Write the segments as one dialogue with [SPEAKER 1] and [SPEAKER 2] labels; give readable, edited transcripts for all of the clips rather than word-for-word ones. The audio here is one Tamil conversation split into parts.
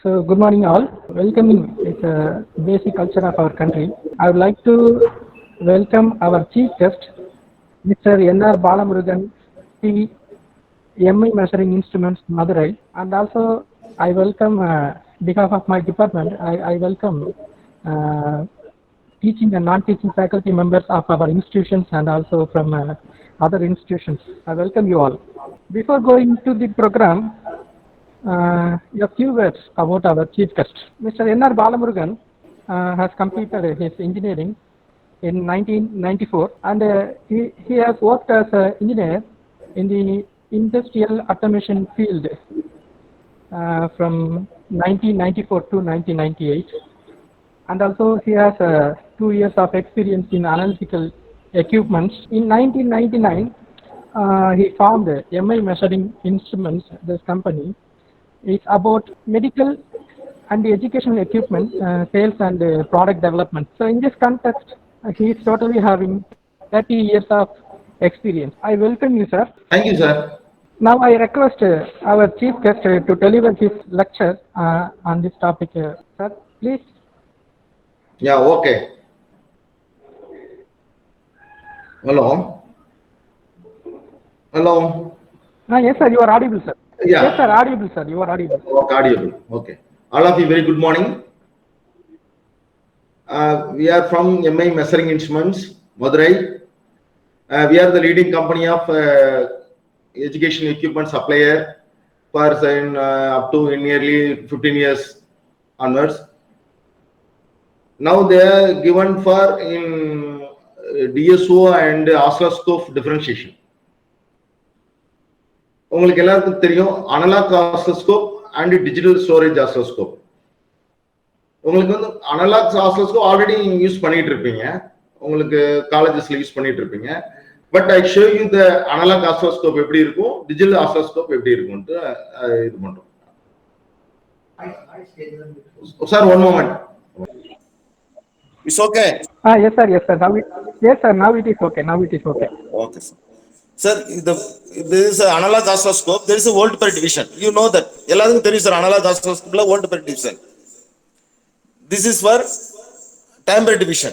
[SPEAKER 1] So, good morning, all. Welcoming is a basic culture of our country. I would like to welcome our chief guest, Mr. N.R. Balamurugan, P. MI Measuring Instruments, Madurai, and also I welcome, behalf of my department, I welcome teaching and non-teaching faculty members of our institutions and also from other institutions. I welcome you all. Before going to the program, a few words about our chief guest. Mr. N.R. Balamurugan has completed his engineering in 1994 and he has worked as an engineer in the industrial automation field from 1994 to 1998, and also he has 2 years of experience in analytical equipments. In 1999, he found MI Measuring Instruments, this company. It's about medical and educational equipment sales and product development. So in this context, he is totally having 30 years of experience. I welcome you, sir.
[SPEAKER 2] Thank you, sir.
[SPEAKER 1] Now I request our chief guest to deliver his lecture on this topic. Sir, please.
[SPEAKER 2] Yeah, okay. Hello? Hello?
[SPEAKER 1] Yes, sir, you are audible, sir.
[SPEAKER 2] Yeah.
[SPEAKER 1] Yes, sir, audible, sir. You are audible.
[SPEAKER 2] Okay, audible. Okay. All of you, very good morning. We are from MI Measuring Instruments, Madurai. We are the leading company of education equipment supplier for up to nearly 15 years onwards. Now they are given for in DSO and oscilloscope differentiation. உங்களுக்கு எல்லாருக்கும் தெரியும் analogue oscilloscope and digital storage oscilloscope. உங்களுக்கு வந்து அனலாக் ஆசிலோஸ்கோப் ஆல்ரெடி யூஸ் பண்ணிட்டு இருப்பீங்க, உங்களுக்கு காலேஜஸ்ல யூஸ் பண்ணிட்டு இருப்பீங்க. But I show you the analogue oscilloscope எப்படி இருக்கும், டிஜிட்டல் ஆசிலோஸ்கோப் எப்படி இருக்கும்னு இது பண்றோம். Sir one moment.
[SPEAKER 3] It's okay.
[SPEAKER 1] Yes, sir. Yes, sir. Yes, sir. Now it is okay. Now it is okay.
[SPEAKER 3] Okay, sir. Sir, there is an analog oscilloscope. There is a volt per division. You know that. There is an analog oscilloscope, volt per division. This is for time per division.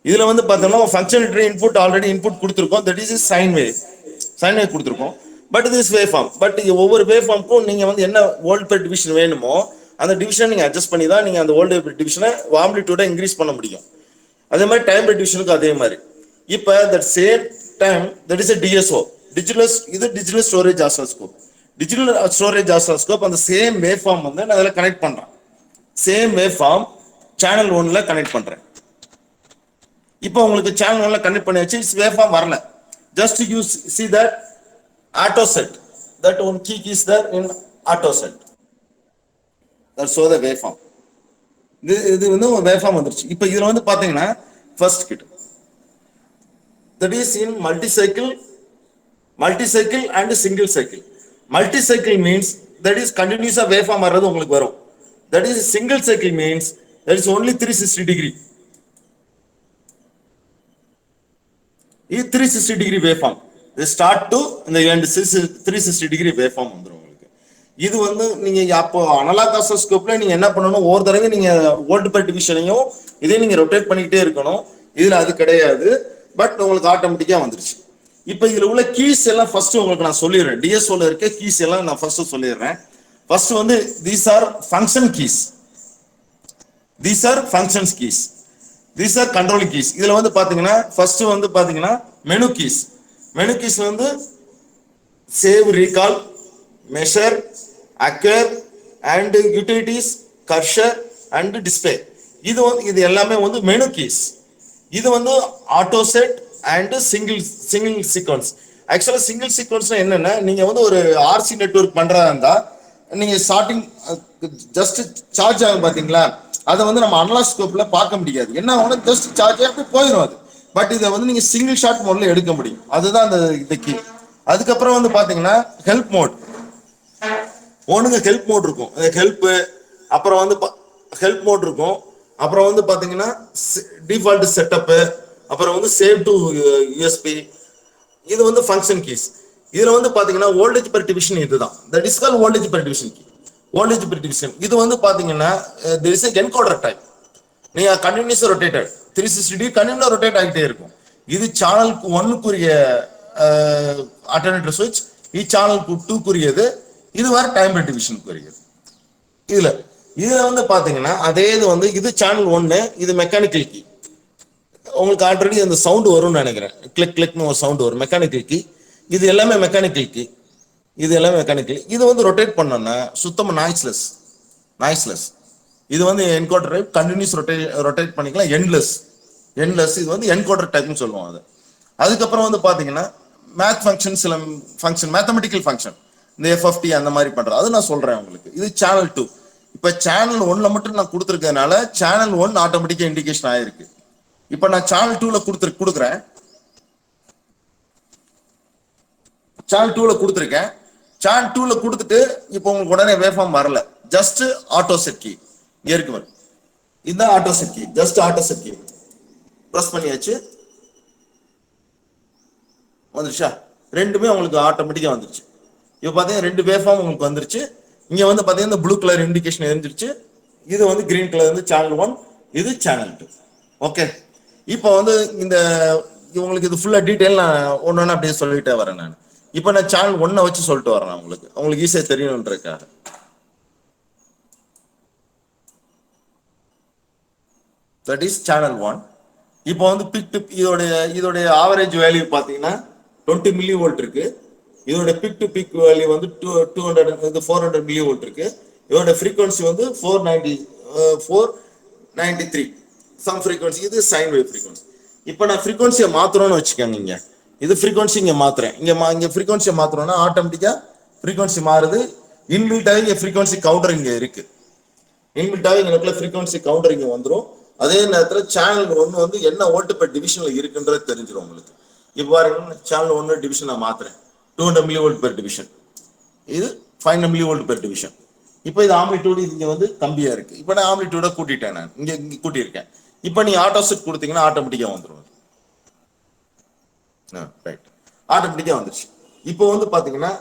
[SPEAKER 3] இதுல வந்து பார்த்தோம்னா ஃபங்க்ஷனல் இன்புட் ஆல்ரெடி இன்புட் கொடுத்துருக்கோம். தட் இஸ் சைன் வேவ் கொடுத்துருக்கோம். But this wave form. But ஒவ்வொரு வேவ் ஃபார்முக்கும் நீங்க வந்து என்ன வோல்ட் பெர் டிவிஷன் வேணுமோ அந்த டிவிஷனை நீங்க அட்ஜஸ்ட் பண்ணி தான் நீங்க அந்த வோல்ட் பெர் டிவிஷனை ஆம்ப்ளிட்யூட இன்க்ரீஸ் பண்ண முடியும். அதே மாதிரி டைம் பெர் டிவிஷனுக்கு அதே மாதிரி. இப்போ that same time that is a DSO, digital storage oscilloscope. Digital storage oscilloscope அந்த சேம் வேவ் ஃபார்ம் வந்து நான் அதில் கனெக்ட் பண்றேன். சேம் வேவ் ஃபார்ம் சேனல் 1ல கனெக்ட் பண்றேன். இப்போ உங்களுக்கு சேனல் 1ல கனெக்ட் பண்ணியாச்சு, வேவ் ஃபார்ம் வரல. Just you see that auto set, that one key is there in auto set. That's so the wave form. இது வந்து ஒரு வேவ் ஃபார்ம் வந்துருச்சு. இப்போ இதுல வந்து பாத்தீங்கன்னா first kit that is in multi-cycle and single cycle. Multi-cycle means that is continuous wave form வரது உங்களுக்கு வரும். That is single cycle means that is only 360 degree. இது 360 degree wave form. The start to the end 360 degree wave form வந்துரும் உங்களுக்கு. இது வந்து நீங்க அப்போ அனலாக் ஆசிலோஸ்கோப்ல நீங்க என்ன பண்ணணும், ஒவ்வொரு தடவை நீங்க வோல்ட் பெர் டிவிஷனையும் இதே நீங்க ரொட்டேட் பண்ணிக்கிட்டே இருக்கணும். இதுல அது கிடையாது. பட் உங்களுக்கு ஆட்டோமேட்டிக்கா வந்துருச்சு. இப்போ இதுல உள்ள கீஸ் எல்லாம் ஃபர்ஸ்ட் உங்களுக்கு நான் சொல்லிடுறேன். டிஎஸ்ஓல இருக்க கீஸ் எல்லாம் நான் ஃபர்ஸ்ட் சொல்லிடுறேன். ஃபர்ஸ்ட் வந்து these are function keys, these are functions keys, these are control keys. இதுல வந்து பாத்தீங்கன்னா ஃபர்ஸ்ட் வந்து பாத்தீங்கன்னா மெனு கீஸ். மெனு கீஸ் வந்து save, recall, measure, occur and utilities, cursor and display. இது எல்லாமே வந்து மெனு கீஸ். இது வந்து auto set and single sequence. ஆக்சுவலா சிங்கிள் சீக்வன்ஸ்னா என்னன்னா, நீங்க வந்து ஒரு ஆர்சி நெட்வொர்க் பண்றதா இருந்தா நீங்க ஸ்டார்டிங் ஜஸ்ட் சார்ஜ் ஆகும் பாத்தீங்களா, அதை வந்து நம்ம அனலாஸ்கோப்ல பார்க்க முடியாது. என்ன ஆகும், ஜஸ்ட் சார்ஜ் ஆகி போயிடும் அது. பட் இதை வந்து நீங்க சிங்கிள் ஷாட் மோட்ல எடுக்க முடியும். அதுதான் அந்த இதுக்கு. அதுக்கப்புறம் வந்து பாத்தீங்கன்னா ஹெல்ப் மோட். ஒண்ணுங்க ஹெல்ப் மோட் இருக்கும், ஹெல்ப். அப்புறம் வந்து ஹெல்ப் மோட் இருக்கும். அப்புறம் வந்து பாத்தீங்கன்னா டிஃபால்ட் செட்டப். அப்புறம் வந்து சேவ் டு யூஎஸ்பி. இது வந்து ஃபங்க்ஷன் கீஸ். இதுல வந்து பாத்தீங்கன்னா வோல்டேஜ் பெர் டிவிஷன் இதுதான். That is called voltage per division key. Voltage per division. இது வந்து பாத்தீங்கன்னா there is a encoder type. நீங்க கண்டினியூஸ் ரொட்டேட்டட் 360 டிகிரி கண்டினியூஸா ரொட்டேட் ஆகிட்டே இருக்கும். இது சேனல் 1க்குரிய ஆல்டர்னேட்டர் சுவிட்ச், இது சேனல் 2க்குரியது, இது வேற டைம் பெர் டிவிஷனுக்குரியது. இதுல வந்து பாத்தீங்கன்னா அதே இது வந்து இது சேனல் 1, இது மெக்கானிக்கல் கீ. உங்களுக்கு ஆல்ரெடி அந்த சவுண்ட் வரும்னு நினைக்கிறேன், கிளிக் கிளிக்னு ஒரு சவுண்ட் வரும், மெக்கானிக்கல் கீ. இது எல்லாமே மெக்கானிக்கல் கீ, இது எல்லாமே மெக்கானிக்கல். இது வந்து ரொட்டேட் பண்ணோம்னா சுத்தமா நாய்ஸ்லெஸ். இது வந்து என்கோடர் டைப், கண்டினியூஸ் ரொட்டேட் பண்ணிக்கலாம், எண்ட்லெஸ். இது வந்து என்கோடர் டைப்னு சொல்லுவோம் அது. அதுக்கப்புறம் வந்து பாத்தீங்கன்னா மேத் ஃபங்க்ஷன், சில ஃபங்க்ஷன் மேத்தமெட்டிக்கல் ஃபங்க்ஷன், இந்த எஃப்எஃப்டி அந்த மாதிரி பண்றது, அது நான் சொல்றேன் உங்களுக்கு. இது சேனல் 2. இப்ப சேனல் 1ல மட்டும் நான் கொடுத்துருக்கனால சேனல் 1 ஆட்டோமேட்டிக்கா இண்டிகேஷன் ஆயிருக்கு. இப்ப நான் சேனல் 2ல கொடுக்குறேன், சேனல் 2ல கொடுத்துருக்கேன். சேனல் 2ல கொடுத்துட்டு இப்போ உங்களுக்கு உடனே வேவ்ஃபார்ம் வரல, ஜஸ்ட் ஆட்டோ செட் கீ இருக்கு. இதுதான் auto set key, just auto set key press பண்ணியாச்சு, வந்துருச்சா? ரெண்டுமே உங்களுக்கு ஆட்டோமேட்டிக்கா வந்துருச்சு. இப்போ பாத்தீங்கன்னா 2 வேவ்ஃபார்ம் உங்களுக்கு வந்துருச்சு. இங்க வந்து பாத்தீங்கன்னா ப்ளூ கலர் இண்டிகேஷன் எரிஞ்சிருச்சு, இது வந்து கிரீன் கலர் வந்து சேனல் 1, இது சேனல் 2. ஓகே, இப்போ வந்து இந்த உங்களுக்கு இது ஃபுல்லா டீடைல் நான் ஒன்னொன்னு அப்படியே சொல்லிட்டே வரேன் நான். இப்போ நான் சேனல் 1 வச்சு சொல்லிட்டு வரேன் உங்களுக்கு ஈஸியா தெரியணுன்றதுக்காக. That is channel 1. இப்போ வந்து பிக் டு இதோடைய ஆவரேஜ் வேல்யூ பாத்தீங்கன்னா 20 மில்லி வோல்ட் இருக்கு. இதோட பிக் டு பிக் வேல்யூ வந்து 400 மில்லி வோல்ட் இருக்கு. இதோட ஃப்ரீக்வன்சி வந்து 493 சம் ஃப்ரீக்வன்சி. இது சைன் வேவ் ஃப்ரீக்வன்சி. இப்போ நான் ஃப்ரீக்வன்சியை மாத்துறோம்னு வச்சுக்கோங்க, இங்க இது ஃப்ரீக்வன்சி இங்க மாத்துறேன், இங்க ஃப்ரீக்வன்சியை மாத்துறோம்னா ஆட்டோமேட்டிக்கா ஃப்ரீக்வன்சி மாறுது. இன்பில்டாவே இங்க ஃப்ரீக்வன்சி கவுண்டர் இங்க இருக்கு, இன்பில்டாவே இங்க ஃப்ரீக்வன்சி கவுண்டர் இங்க வந்துடும். அதே நேரத்துல சேனல் 1 வந்து என்ன வோல்ட் பெர் டிவிஷன்ல இருக்குன்றது தெரிஞ்சிடும் உங்களுக்கு. இப்போ பாருங்க, சேனல் 1 டிவிஷன் நான் மாத்துறேன், 200 மில்லி வோல்ட் பெர் டிவிஷன், இது 500 மில்லி வோல்ட் பெர் டிவிஷன். இப்போ இது ஆம்ப்ளிடியூட் இங்க வந்து கம்மியா இருக்கு. இப்போ நான் ஆம்ப்ளிடியூட கூட்டிட்டேன், நான் இங்க கூட்டியிருக்கேன். இப்போ நீ ஆட்டோ செட் கொடுத்தீங்கன்னா ஆட்டோமேட்டிக்கா வந்துடும். ரைட், ஆட்டோமேட்டிக்கா வந்துருச்சு. இப்போ வந்து பாத்தீங்கன்னா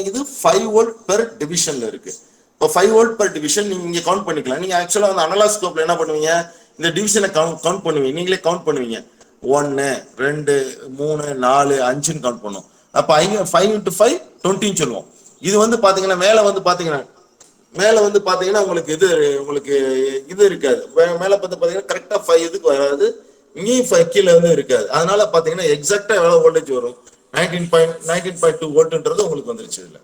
[SPEAKER 3] இது 5 வோல்ட் பெர் டிவிஷன்ல இருக்கு. இப்போ 5 வோல்ட் பெர் டிவிஷன் நீங்க இங்க கவுண்ட் பண்ணிக்கலாம். நீங்க ஆக்சுவலா வந்து அனலாக் ஸ்கோப்ல என்ன பண்ணுவீங்க, இந்த டிவிஷனை கவுண்ட் பண்ணுவீங்க, நீங்களே கவுண்ட் பண்ணுவீங்க. 1 2 3 4 5ன்னு கவுண்ட் பண்ணும். அப்ப 5 × 5 20ன்னு சொல்லுவோம். இது வந்து பாத்தீங்கன்னா மேல வந்து பாத்தீங்கன்னா உங்களுக்கு இது இருக்காது. மேல பாத்தீங்கன்னா கரெக்டா 5 இதுக்கு வராது, இங்கேயும் 5 கீழே வந்து இருக்காது. அதனால பாத்தீங்கன்னா எக்ஸாக்டா எவ்வளவு வோல்டேஜ் வரும், 19.2 வோல்ட்ன்றது உங்களுக்கு வந்துருச்சு. இதுல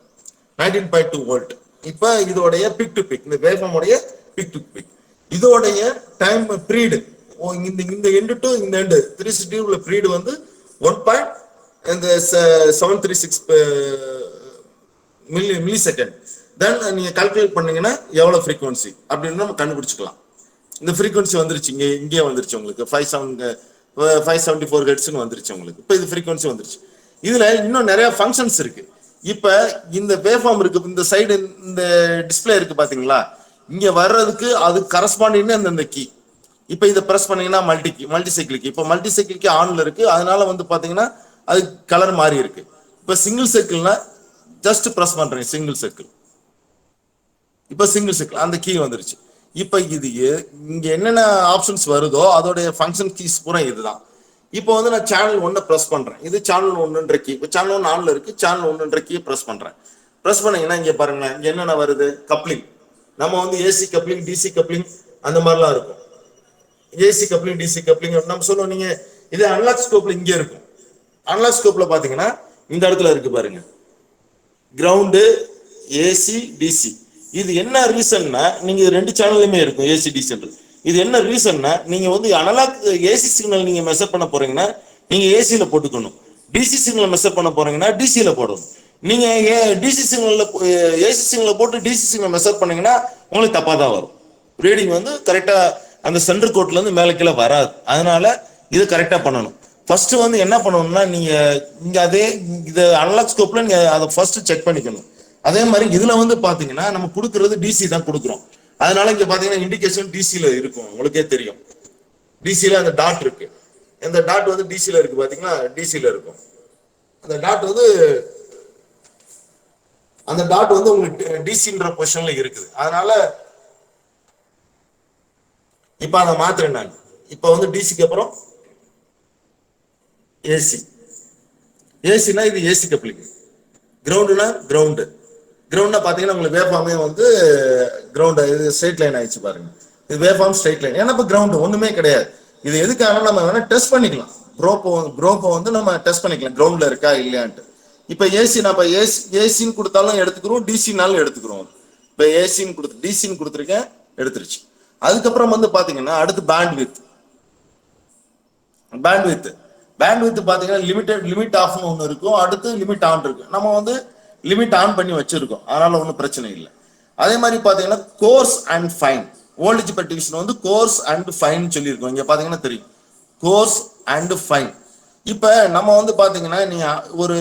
[SPEAKER 3] 19.2 வோல்ட். இப்ப இதோடைய பிக் டு பிக், இந்த வேவ்ஃபார்ம் உடைய பிக் டு பிக், இதோடைய டைம் பீரியட், இந்த எண்டு டு இந்த எண்டு 360 உள்ள பீரியட் வந்து 1.736 மில்லி செகண்ட். தென் நீங்க கால்குலேட் பண்ணீங்கன்னா எவ்வளவு ஃப்ரீக்வன்சி அப்படின்னு நம்ம கண்டுபிடிச்சுக்கலாம். இந்த ஃப்ரீக்வன்சி வந்துருச்சு, இங்கே வந்துருச்சு உங்களுக்கு 574 ஹெர்ட்ஸ்னு வந்துருச்சு உங்களுக்கு. இப்போ இது ஃப்ரீக்வன்சி வந்துருச்சு. இதுல இன்னும் நிறைய ஃபங்க்ஷன்ஸ் இருக்கு. இப்ப இந்த வேவ்ஃபார்ம் இருக்கு, இந்த சைடு இந்த டிஸ்பிளே இருக்கு பாத்தீங்களா, இங்க வர்றதுக்கு அது கரஸ்பாண்டிங் அந்த கீ. இப்ப இதை பிரஸ் பண்ணீங்கன்னா மல்டி சைக்கிள் கீ. இப்ப மல்டி சைக்கிள் கீ ஆன்ல இருக்கு, அதனால வந்து பாத்தீங்கன்னா அது கலர் மாறி இருக்கு. இப்ப சிங்கிள் சைக்கிள்னா ஜஸ்ட் பிரஸ் பண்றேன், சிங்கிள் சைக்கிள். இப்ப சிங்கிள் சைக்கிள் அந்த கீ வந்துருச்சு. இப்ப இது இங்க என்னென்ன ஆப்ஷன்ஸ் வருதோ அதோடைய ஃபங்க்ஷன் கீஸ் பூரா இதுதான். இப்போ வந்து நான் சேனல் 1 பிரஸ் பண்றேன், இது சேனல் 1ன்ற கீ. இப்போ சேனல் 1 ஆன்ல இருக்கு, சேனல் 1ன்ற கீ பிரஸ் பண்றேன். பிரஸ் பண்ணீங்கன்னா இங்க பாருங்க, இங்க என்னென்ன வருது, கப்ளிங். நம்ம வந்து ஏசி கப்ளிங், டிசி கப்ளிங் அந்த மாதிரிலாம் இருக்கும். ஏசி கப்ளிங், டிசி கப்ளிங் நம்ம சொல்லுவோம். நீங்க இது அனலாக் ஸ்கோப்ல இங்க இருக்கும். அனலாக் ஸ்கோப்ல பாத்தீங்கன்னா இந்த இடத்துல இருக்கு பாருங்க, கிரவுண்டு, ஏசி, டிசி. இது என்ன ரீசன்னா, நீங்க 2 சேனல்லுமே இருக்கும் ஏசி டிசி. இது என்ன ரீசன்னா, நீங்க வந்து அனலாக் ஏசி சிக்னல் நீங்க மெஷர் பண்ண போறீங்கன்னா நீங்க ஏசில போட்டுக்கணும், டிசி சிக்னல் மெஷர் பண்ண போறீங்கன்னா டிசில போடணும். நீங்க டிசி சிக்னல்ல ஏசி சிக்னல் போட்டு டிசி சிக்னல் மெஷர் பண்ணீங்கன்னா உங்களுக்கு தப்பா தான் வரும். ரீடிங் வந்து கரெக்டா அந்த சென்டர் கோட்ல இருந்து மேல கீழே வராது. அதனால இது கரெக்டா பண்ணணும். ஃபர்ஸ்ட் வந்து என்ன பண்ணணும்னா, நீங்க இங்க அதே இது அனலாக் ஸ்கோப்ல நீங்க அதை ஃபர்ஸ்ட் செக் பண்ணிக்கணும். அதே மாதிரி இதுல வந்து பாத்தீங்கன்னா நம்ம கொடுக்கறது டிசி தான் கொடுக்குறோம். அதனால இங்க பாத்தீங்கன்னா இண்டிகேஷன் டிசில இருக்கும், உங்களுக்கே தெரியும். டிசில அந்த டாட் இருக்கு, இந்த டாட் வந்து டிசில இருக்கு பாத்தீங்கன்னா, டிசில இருக்கும். அந்த டாட் வந்து அந்த டாட் வந்து உங்களுக்கு டிசின்ற பொசிஷன்ல இருக்குது. அதனால இப்ப அதை மாத்துறேன் நான். இப்ப வந்து டிசிக்கு அப்புறம் ஏசி. ஏசினா இது ஏசி கப்ளிங். கிரவுண்டுனா கிரவுண்டு. கிரவுண்ட்னா பாத்தீங்கன்னா உங்களுக்கு வேவ்ஃபார்மே வந்து கிரவுண்ட் இது ஸ்ட்ரைட் லைன் ஆயிடுச்சு பாருங்க. இது வேவ்ஃபார்ம் ஸ்ட்ரைட் லைன். ஏன்னா இப்ப கிரவுண்ட் ஒண்ணுமே கிடையாது. இது எதுக்காக நம்ம வேணா டெஸ்ட் பண்ணிக்கலாம். ப்ரோப்போ வந்து நம்ம டெஸ்ட் பண்ணிக்கலாம் கிரவுண்ட்ல இருக்கா இல்லையான்ட்டு. இப்ப ஏசி நம்ம ஏசின்னு கொடுத்தாலும் எடுத்துக்கிறோம், டிசினாலும் எடுத்துக்கிறோம். இப்ப ஏசின்னு கொடுத்து டிசின்னு கொடுத்துருக்கேன், எடுத்துருச்சு. அதுக்கப்புறம் வந்து பாத்தீங்கன்னா அடுத்து பேண்ட்வித். பேண்ட்வித் பாத்தீங்கன்னா லிமிட் ஆஃப்னு ஒன்று இருக்கும், அடுத்து லிமிட் ஆன் இருக்கு. நம்ம வந்து லிமிட் ஆன் பண்ணி வச்சிருக்கோம், அதனால ஒன்றும் பிரச்சனை இல்லை. அதே மாதிரி பாத்தீங்கன்னா course and fine. Voltage per division வந்து கோர்ஸ் அண்ட் ஃபைன் சொல்லியிருக்கோம். இங்க பாத்தீங்கன்னா தெரியும் கோர்ஸ் அண்ட் ஃபைன். இப்ப நம்ம வந்து பாத்தீங்கன்னா நீங்க ஒரு